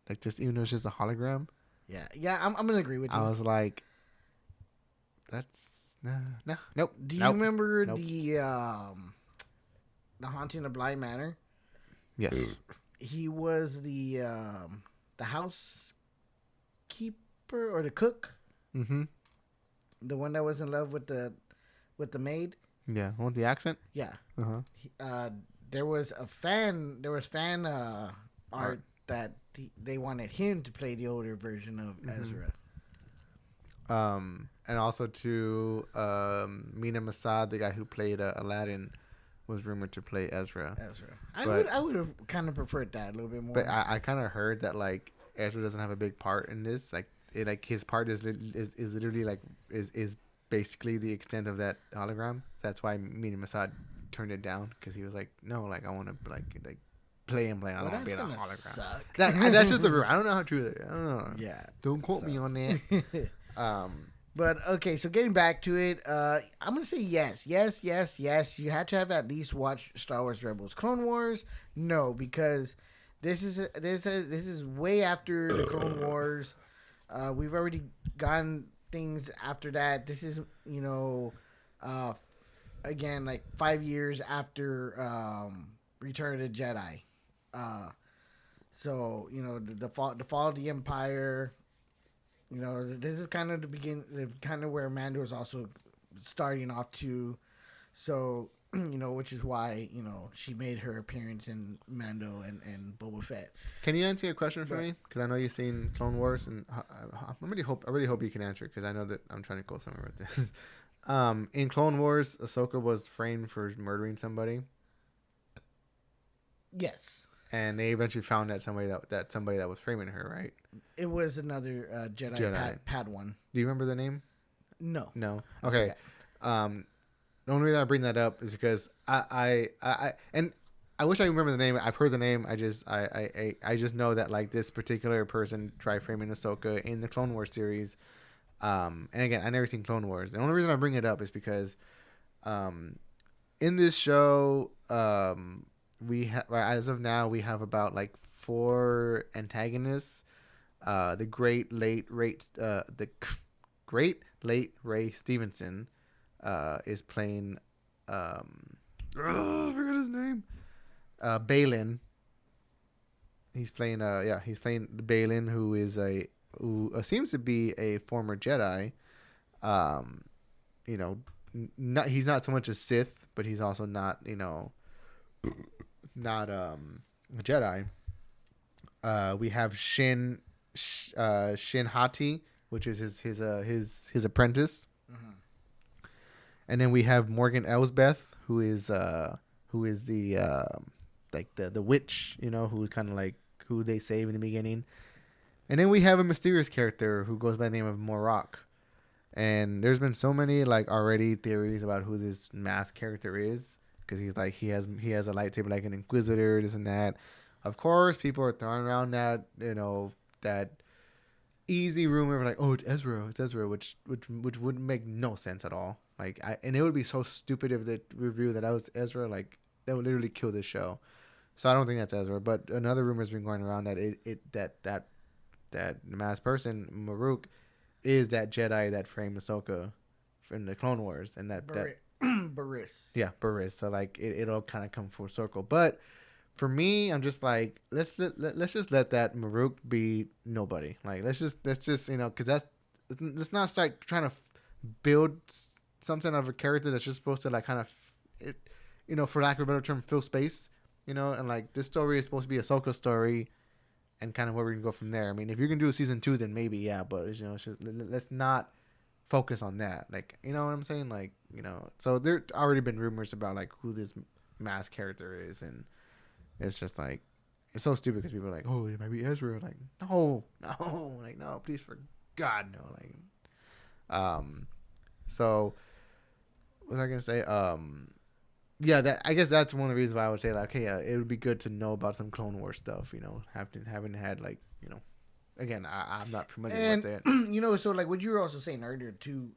Like, just even though it's just a hologram. Yeah, I'm gonna agree with you. I was like, that's nope. Do you remember the Haunting of Bly Manor? Yes. He was the housekeeper or the cook. Mm-hmm. The one that was in love with the maid. Yeah, with the accent. Yeah. Uh-huh. There was fan art that they wanted him to play the older version of Ezra. And also to Mina Masad, the guy who played Aladdin, was rumored to play Ezra. I would have kind of preferred that a little bit more. But I kind of heard that like Ezra doesn't have a big part in this. Like his part is literally like is basically the extent of that hologram. So that's why Mina Masad turned it down, because he was like, no, like I want to like play him. I don't want to be in a hologram. Suck. That's just a rumor. I don't know how true that is. I don't know. Yeah. Don't quote me on that. But okay, so getting back to it, I'm gonna say yes. You had to have at least watched Star Wars Rebels. Clone Wars, no, because this is way after the Clone Wars. We've already gotten things after that. This is again like 5 years after Return of the Jedi. So the fall of the Empire. This is kind of the beginning, kind of where Mando is also starting off too. So, which is why, she made her appearance in Mando and Boba Fett. Can you answer a question for me? Because I know you've seen Clone Wars, and I really hope you can answer it, because I know that I'm trying to go somewhere with this. In Clone Wars, Ahsoka was framed for murdering somebody. Yes. And they eventually found that somebody that was framing her, right? It was another Jedi. Padawan. Do you remember the name? No. Okay. The only reason I bring that up is because I wish I remember the name. I've heard the name. I just know that like this particular person tried framing Ahsoka in the Clone Wars series. And again, I never seen Clone Wars. The only reason I bring it up is because, in this show, as of now we have about like 4 antagonists. The great late Ray Stevenson is playing I forgot his name. Balin. He's playing Balin, who seems to be a former Jedi. He's not so much a Sith, but he's also not a Jedi. We have Shin Hati, which is his apprentice. Mm-hmm. And then we have Morgan Elsbeth, who is the like the witch, who's kind of like who they save in the beginning. And then we have a mysterious character who goes by the name of Morok. And there's been so many like already theories about who this masked character is, because he's like he has a lightsaber like an Inquisitor, this and that. Of course, people are throwing around that that easy rumor of like, oh, it's Ezra, which would make no sense at all. Like, and it would be so stupid if they review that was Ezra. Like, that would literally kill this show. So I don't think that's Ezra. But another rumor's been going around that that masked person, Maruk, is that Jedi that framed Ahsoka in the Clone Wars, and that Barriss. Yeah, Barriss. So like it'll kind of come full circle. But for me, I'm just like, let's just let that Maruk be nobody. Like let's just because let's not start trying to build something of a character that's just supposed to like kind of for lack of a better term, fill space. And like this story is supposed to be Ahsoka's story. And kind of where we can go from there. I mean, if you can do a season 2, then maybe, yeah. But it's just, let's not focus on that. Like, you know what I'm saying? Like, so there already been rumors about like who this masked character is, and it's just like it's so stupid because people are like, oh, it might be Ezra. Like, no, like no, please for God no. Like, so what was I gonna say? Yeah, I guess that's one of the reasons why I would say like, okay, yeah, it would be good to know about some Clone Wars stuff. Having had like, again, I'm not familiar with it. So like what you were also saying earlier too,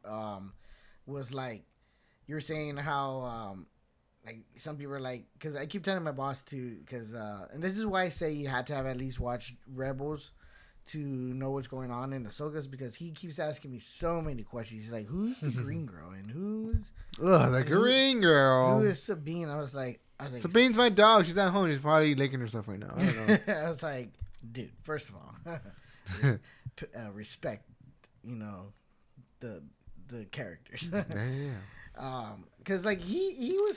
was like you're saying how like some people are like, because I keep telling my boss too, because and this is why I say you had to have at least watched Rebels to know what's going on in the Ahsoka's, because he keeps asking me so many questions. He's like, who's the green girl and who's the green girl? Who is Sabine? I was like, Sabine's my dog. She's at home. She's probably licking herself right now. I don't know. I was like, dude, first of all, respect, the characters. Yeah. Because like he's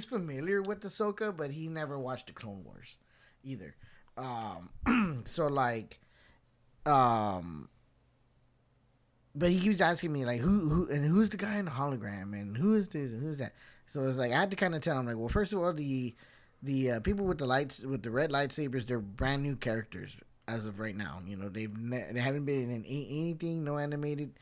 familiar with Ahsoka, but he never watched the Clone Wars either. So like, but he keeps asking me like who's the guy in the hologram and who is this and who's that. So it's like I had to kind of tell him like, well, first of all, the people with the red lightsabers, they're brand new characters as of right now. They haven't been in anything, no animated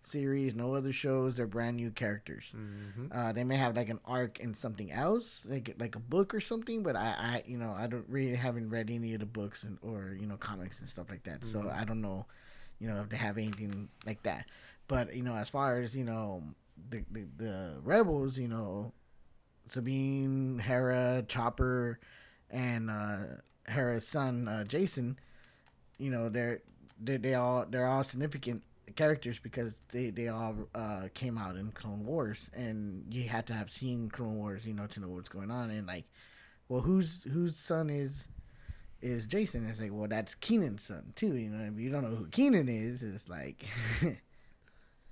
series, no other shows. They're brand new characters. Mm-hmm. They may have like an arc in something else, like a book or something. But I haven't read any of the books or comics and stuff like that. Mm-hmm. So I don't know, if they have anything like that. But as far as the Rebels, Sabine, Hera, Chopper, and Hera's son Jason, they're all significant characters because they all came out in Clone Wars, and you had to have seen Clone Wars, to know what's going on. And like, well, whose son is Jason? It's like, well, that's Keenan's son too. If you don't know who Keenan is, it's like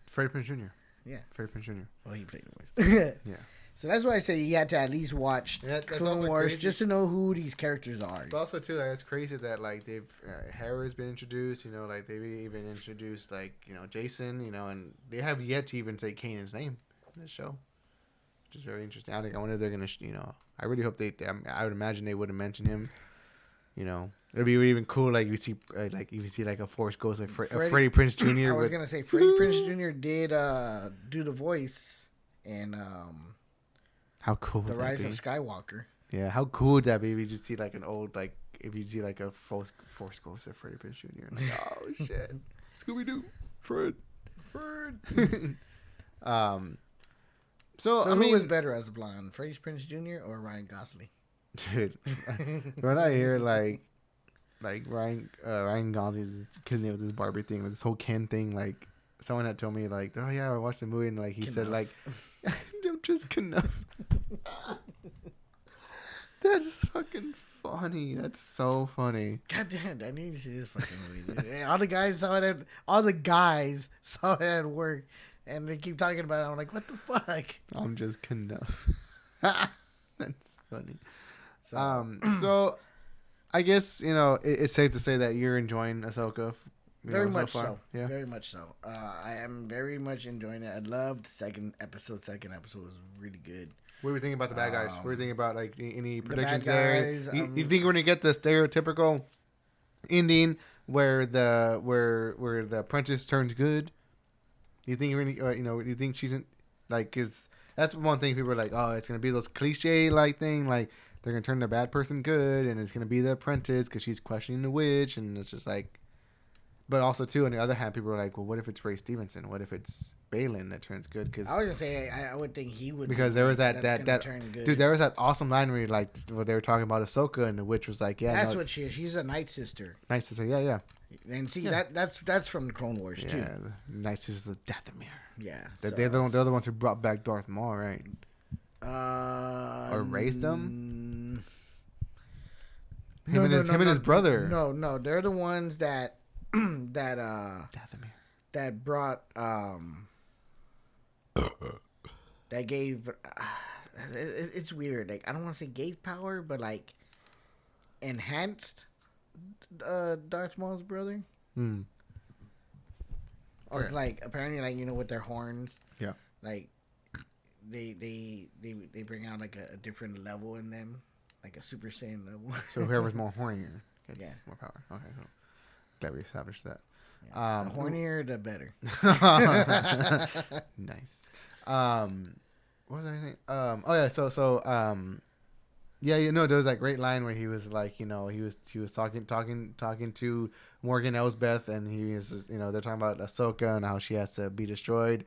Freddie Prinze Jr. Yeah, Freddie Prinze Jr. Well, he played the voice. Yeah. So that's why I say you had to at least watch Clone Wars crazy. Just to know who these characters are. But also too, like, it's crazy that like they've Hera's been introduced. Like they've even introduced like Jason. And they have yet to even say Kanan's name in this show, which is very interesting. I wonder if they're gonna. I really hope they. I would imagine they wouldn't mention him. It'd be even cool. Like you see like a Force Ghost of Freddie Prinze Jr. I was gonna say Freddie Prinze Jr. did do the voice and how cool the Rise of Skywalker. Yeah, how cool would that be? If you just see like an old if you see like a Force Ghost of Freddie Prinze Jr. Like, oh shit, Scooby Doo, Fred. So I mean, who was better as a blonde, Freddie Prinze Jr. or Ryan Gosling? Dude, when I hear like Ryan Gosling is killing it with this Barbie thing, with this whole Ken thing, like someone had told me like, oh yeah, I watched the movie and like he said like, just enough. That's fucking funny. That's so funny. God damn, I need to see this fucking movie. Dude. All the guys saw it at work, and they keep talking about it. I'm like, what the fuck? I'm just enough. That's funny. So I guess it's safe to say that you're enjoying Ahsoka. Very much so. Yeah. Very much so. I am very much enjoying it. I loved the second episode. Second episode was really good. What do you think about the bad guys? What do you think about like any predictions the bad guys, there? You think we're gonna get the stereotypical ending where the apprentice turns good? You think we're gonna, you think she's in, like, cause that's one thing people are like, oh, it's gonna be those cliche like thing, like they're gonna turn the bad person good, and it's gonna be the apprentice because she's questioning the witch, and it's just like. But also too, on the other hand, people are like, well, what if it's Ray Stevenson? What if it's Balin that turns good? Because I was gonna say I would think he would, because there was that turn good. dude, there was that awesome line where they were talking about Ahsoka, and the witch was like, yeah, that's what she is. She's a Night Sister. Night Sister, yeah. And see that's from the Clone Wars too. Yeah, the Night Sisters of Dathomir. Yeah, they're the other ones who brought back Darth Maul, right? Or raised them. Him and his brother. No, they're the ones that Dathomir. that brought that gave it's weird. Like I don't want to say gave power, but like enhanced Darth Maul's brother. It's like apparently like with their horns. Yeah. Like they bring out like a different level in them, like a Super Saiyan level. So whoever's more hornier gets more power. Okay, cool. Glad we established that. Yeah, the hornier, the better. Nice. What was anything? There was that great line where he was like, he was talking to Morgan Elsbeth, and he was, they're talking about Ahsoka and how she has to be destroyed,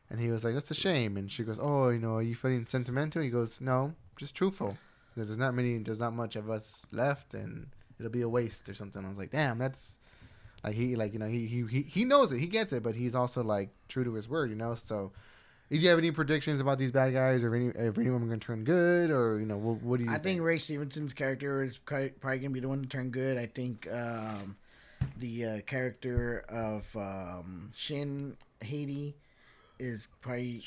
and he was like, that's a shame, and she goes, oh, are you feeling sentimental? He goes, no, just truthful, because there's not much of us left, and it'll be a waste or something. I was like, damn, that's. Like he knows it, he gets it, but he's also like true to his word, So, do you have any predictions about these bad guys, or if anyone going to turn good, or what do you? I think Ray Stevenson's character is probably going to be the one to turn good. I think the character of Shin Hati is probably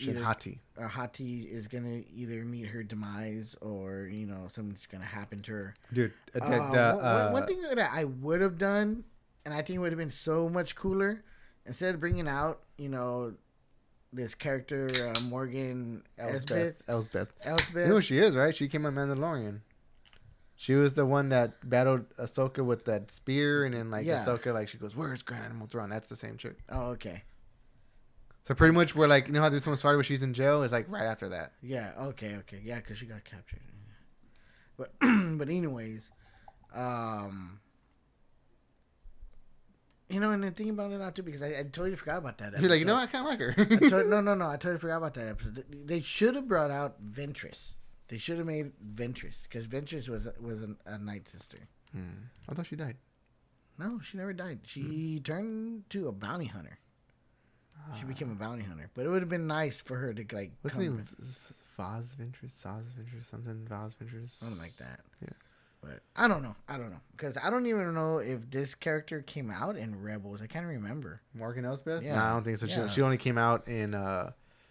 Hati is going to either meet her demise, or something's going to happen to her. Dude, one thing that I would have done. And I think it would have been so much cooler instead of bringing out, this character, Morgan Elsbeth. You know who she is, right? She came on Mandalorian. She was the one that battled Ahsoka with that spear, and then Ahsoka, like, she goes, "Where's Grand Admiral Thrawn?" That's the same chick. Oh, okay. So pretty much we're like, how this one started where she's in jail? It's like right after that. Yeah. Okay. Yeah, because she got captured. But anyways, and the thing about it now too, because I totally forgot about that episode. You're like, I kind of like her. No, I totally forgot about that episode. They should have brought out Ventress. They should have made Ventress, because Ventress was a Night Sister. I thought she died. No, she never died. She turned to a bounty hunter. She became a bounty hunter. But it would have been nice for her to like. What's the name? Vaz Ventress, something. Vaz Ventress, something like that. Yeah. But I don't know. Because I don't even know if this character came out in Rebels. I can't remember. Morgan Elsbeth? Yeah. No, I don't think so. Yeah. She only came out in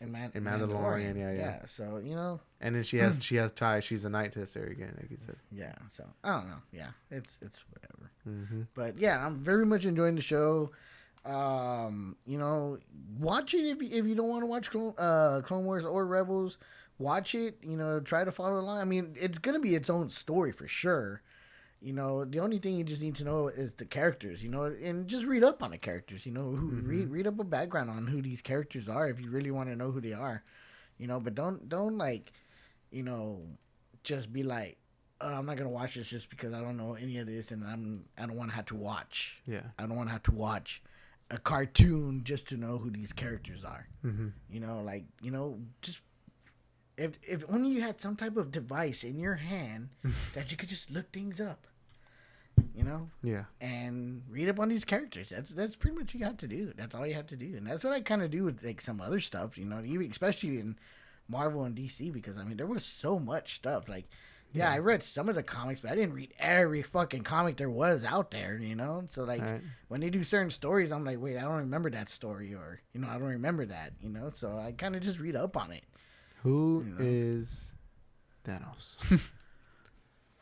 Mandalorian. Yeah. So, And then she has ties. She's a Night Sister again, like you said. Yeah. So, I don't know. Yeah. It's whatever. Mm-hmm. But, yeah, I'm very much enjoying the show. Watch it if you don't want to watch Clone Wars or Rebels. Watch it, try to follow along. I mean, it's going to be its own story for sure. The only thing you just need to know is the characters, and just read up on the characters, read up a background on who these characters are if you really want to know who they are, but don't like, just be like, oh, I'm not going to watch this just because I don't know any of this, and I don't want to have to watch. Yeah. I don't want to have to watch a cartoon just to know who these characters are. Mm-hmm. Just if only you had some type of device in your hand that you could just look things up, Yeah. and read up on these characters. That's pretty much what you have to do. That's all you have to do, and that's what I kind of do with like some other stuff, even especially in Marvel and DC, because I mean there was so much stuff. Like, yeah, I read some of the comics, but I didn't read every fucking comic there was out there, So like when they do certain stories, I'm like, wait, I don't remember that story, or I don't remember that, So I kind of just read up on it. Who is Thanos?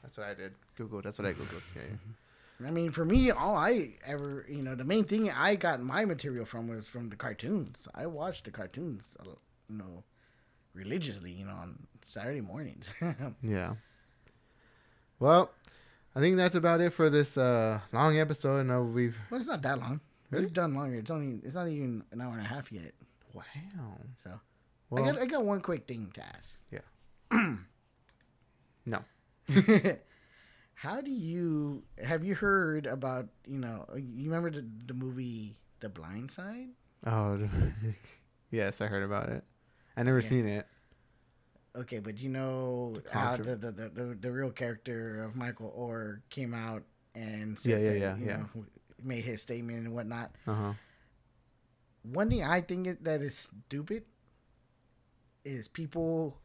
That's what I did. Google. That's what I Googled. Yeah. I mean, for me, all I ever, the main thing I got my material from was from the cartoons. I watched the cartoons, religiously, on Saturday mornings. Yeah. Well, I think that's about it for this long episode. I know we've. Well, it's not that long. Really? We've done longer. It's not even an hour and a half yet. Wow. So, Well, I got one quick thing to ask. Yeah. No. Have you heard about, you remember the movie The Blind Side? Oh, yes, I heard about it. I never seen it. Okay, but how the real character of Michael Orr came out and said made his statement and whatnot. One thing I think that is stupid is people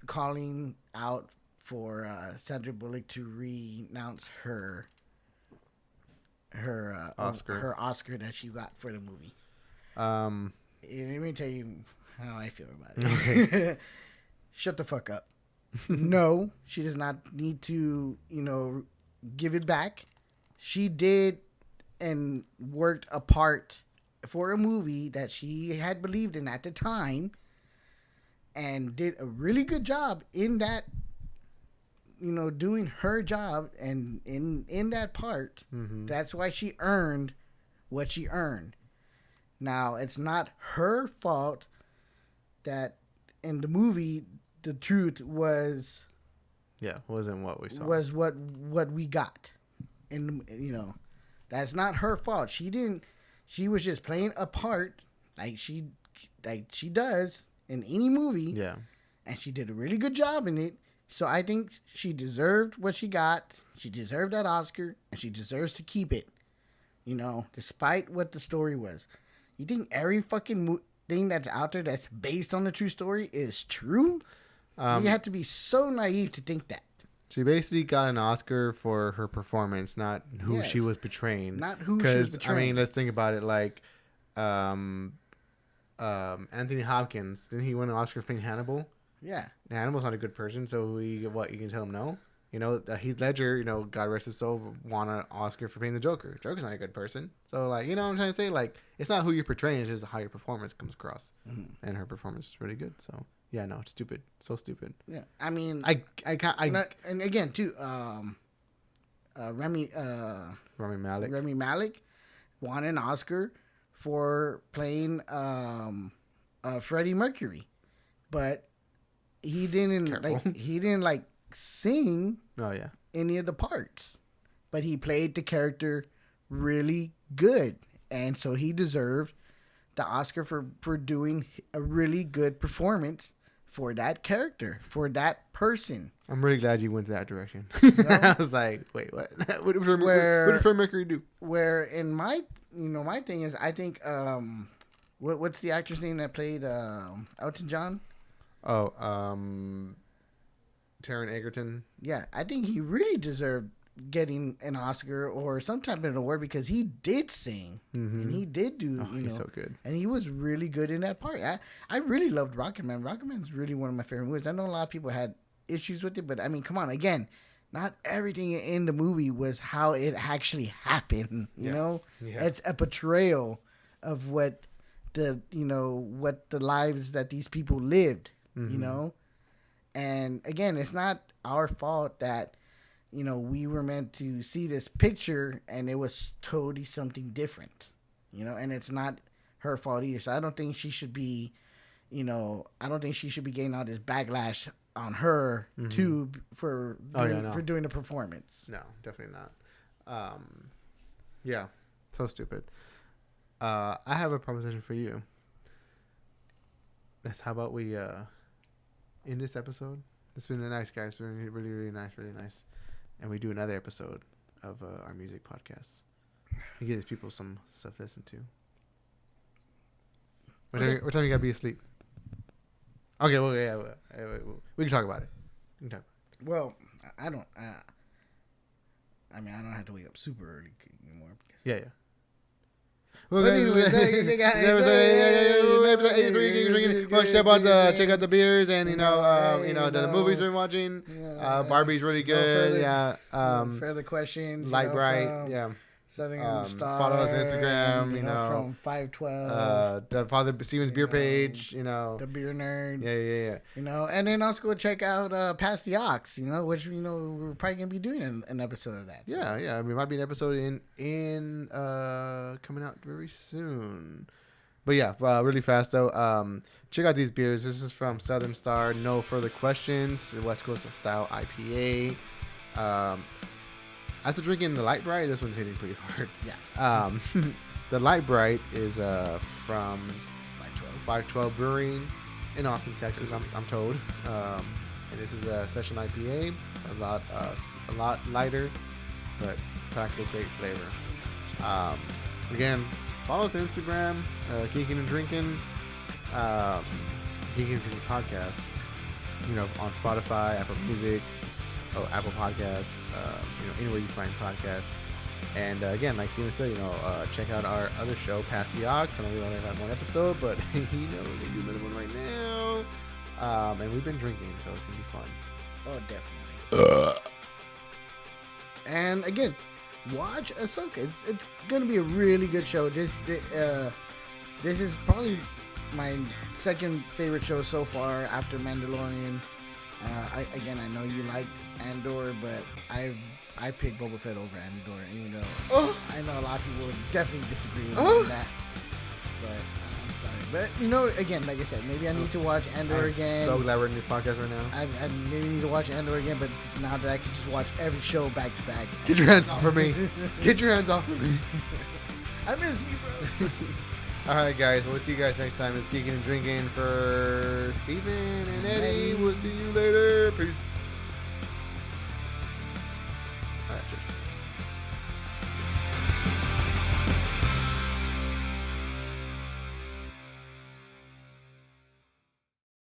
calling out for Sandra Bullock to renounce her Oscar that she got for the movie. Let me tell you how I feel about it. Okay. Shut the fuck up. No, she does not need to, give it back. She did and worked a part for a movie that she had believed in at the time and did a really good job in that, doing her job and in that part. Mm-hmm. That's why she earned what she earned. Now, it's not her fault that in the movie the truth was wasn't what we saw. Was what we got. And that's not her fault. She was just playing a part like she does in any movie. Yeah. And she did a really good job in it. So I think she deserved what she got. She deserved that Oscar and she deserves to keep it. Despite what the story was. You think every fucking thing that's out there that's based on the true story is true? You have to be so naive to think that. She basically got an Oscar for her performance, not who she was portraying. Not who she was portraying. I mean, let's think about it. Like, Anthony Hopkins, didn't he win an Oscar for playing Hannibal? Yeah. Hannibal's not a good person, so you can tell him no? Heath Ledger, God rest his soul, won an Oscar for playing the Joker. Joker's not a good person. So, what I'm trying to say? Like, it's not who you're portraying, it's just how your performance comes across. Mm-hmm. And her performance is really good, so... Yeah, no, it's stupid. So stupid. Yeah, I mean, I can't. And again, too, Rami Malek won an Oscar for playing Freddie Mercury, but he didn't sing. Oh yeah. Any of the parts, but he played the character really good, and so he deserved the Oscar for doing a really good performance for that character, for that person. I'm really glad you went that direction. I was like, wait, what? What did Freddie Mercury do? Where in my thing is, I think, what's the actor's name that played Elton John? Oh, Taron Egerton. Yeah, I think he really deserved getting an Oscar or some type of an award because he did sing and he did do. He's so good, and he was really good in that part. I really loved Rocketman. Rocketman's really one of my favorite movies. I know a lot of people had issues with it, but I mean, come on, again, not everything in the movie was how it actually happened. You know, it's a portrayal of what the lives that these people lived. You know, and again, it's not our fault that. We were meant to see this picture and it was totally something different, and it's not her fault either. So I don't think she should be, getting all this backlash on her too for doing the performance. No, definitely not. Yeah, so stupid. I have a proposition for you. How about we end this episode? It's been nice, guys. It's been really, really nice, really nice. And we do another episode of our music podcast. We give people some stuff to listen to. What time you gotta be asleep? Okay, well, yeah, we can talk about it. Well, I don't. I don't have to wake up super early anymore. Yeah. Well, episode 83. Check out the beers and the movies we're watching. Barbie's really good. Further questions. Lite, Brite. Southern Star. Follow us on Instagram. You know, from 512. The Father Steven's beer page. You know, the Beer Nerd. Yeah. You know, and then also go check out Pass the Ox. You know, which we're probably gonna be doing an episode of that. So. Yeah. I mean, it might be an episode in coming out very soon. But yeah, really fast though. Check out these beers. This is from Southern Star. No Further Questions. West Coast style IPA. After drinking the Lite Brite, this one's hitting pretty hard. Yeah. The Lite Brite is from 512 Brewing in Austin, Texas. I'm told. And this is a session IPA. A lot lighter, but packs a great flavor. Again, follow us on Instagram, Geeking and Drinking, Geeking and Drinking Podcast. You know, on Spotify, Apple Music, Apple Podcasts, anywhere you find podcasts. And again, like Steven said, check out our other show, Pass the Ox. I know we only have one episode, but we're gonna do another one right now. And we've been drinking, so it's gonna be fun. Oh, definitely. And again, watch Ahsoka. It's gonna be a really good show. This is probably my second favorite show so far after Mandalorian. I know you liked Andor, but I picked Boba Fett over Andor, even though I know a lot of people would definitely disagree with me on that. But I'm sorry. But again, like I said, maybe I need to watch Andor again. So glad we're in this podcast right now. I maybe need to watch Andor again, but now that I can just watch every show back to back. Get your hands off of me. Get your hands off of me. I miss you, bro. All right, guys. We'll see you guys next time. It's Geeking and Drinking for Steven and Eddie. We'll see you later. Peace.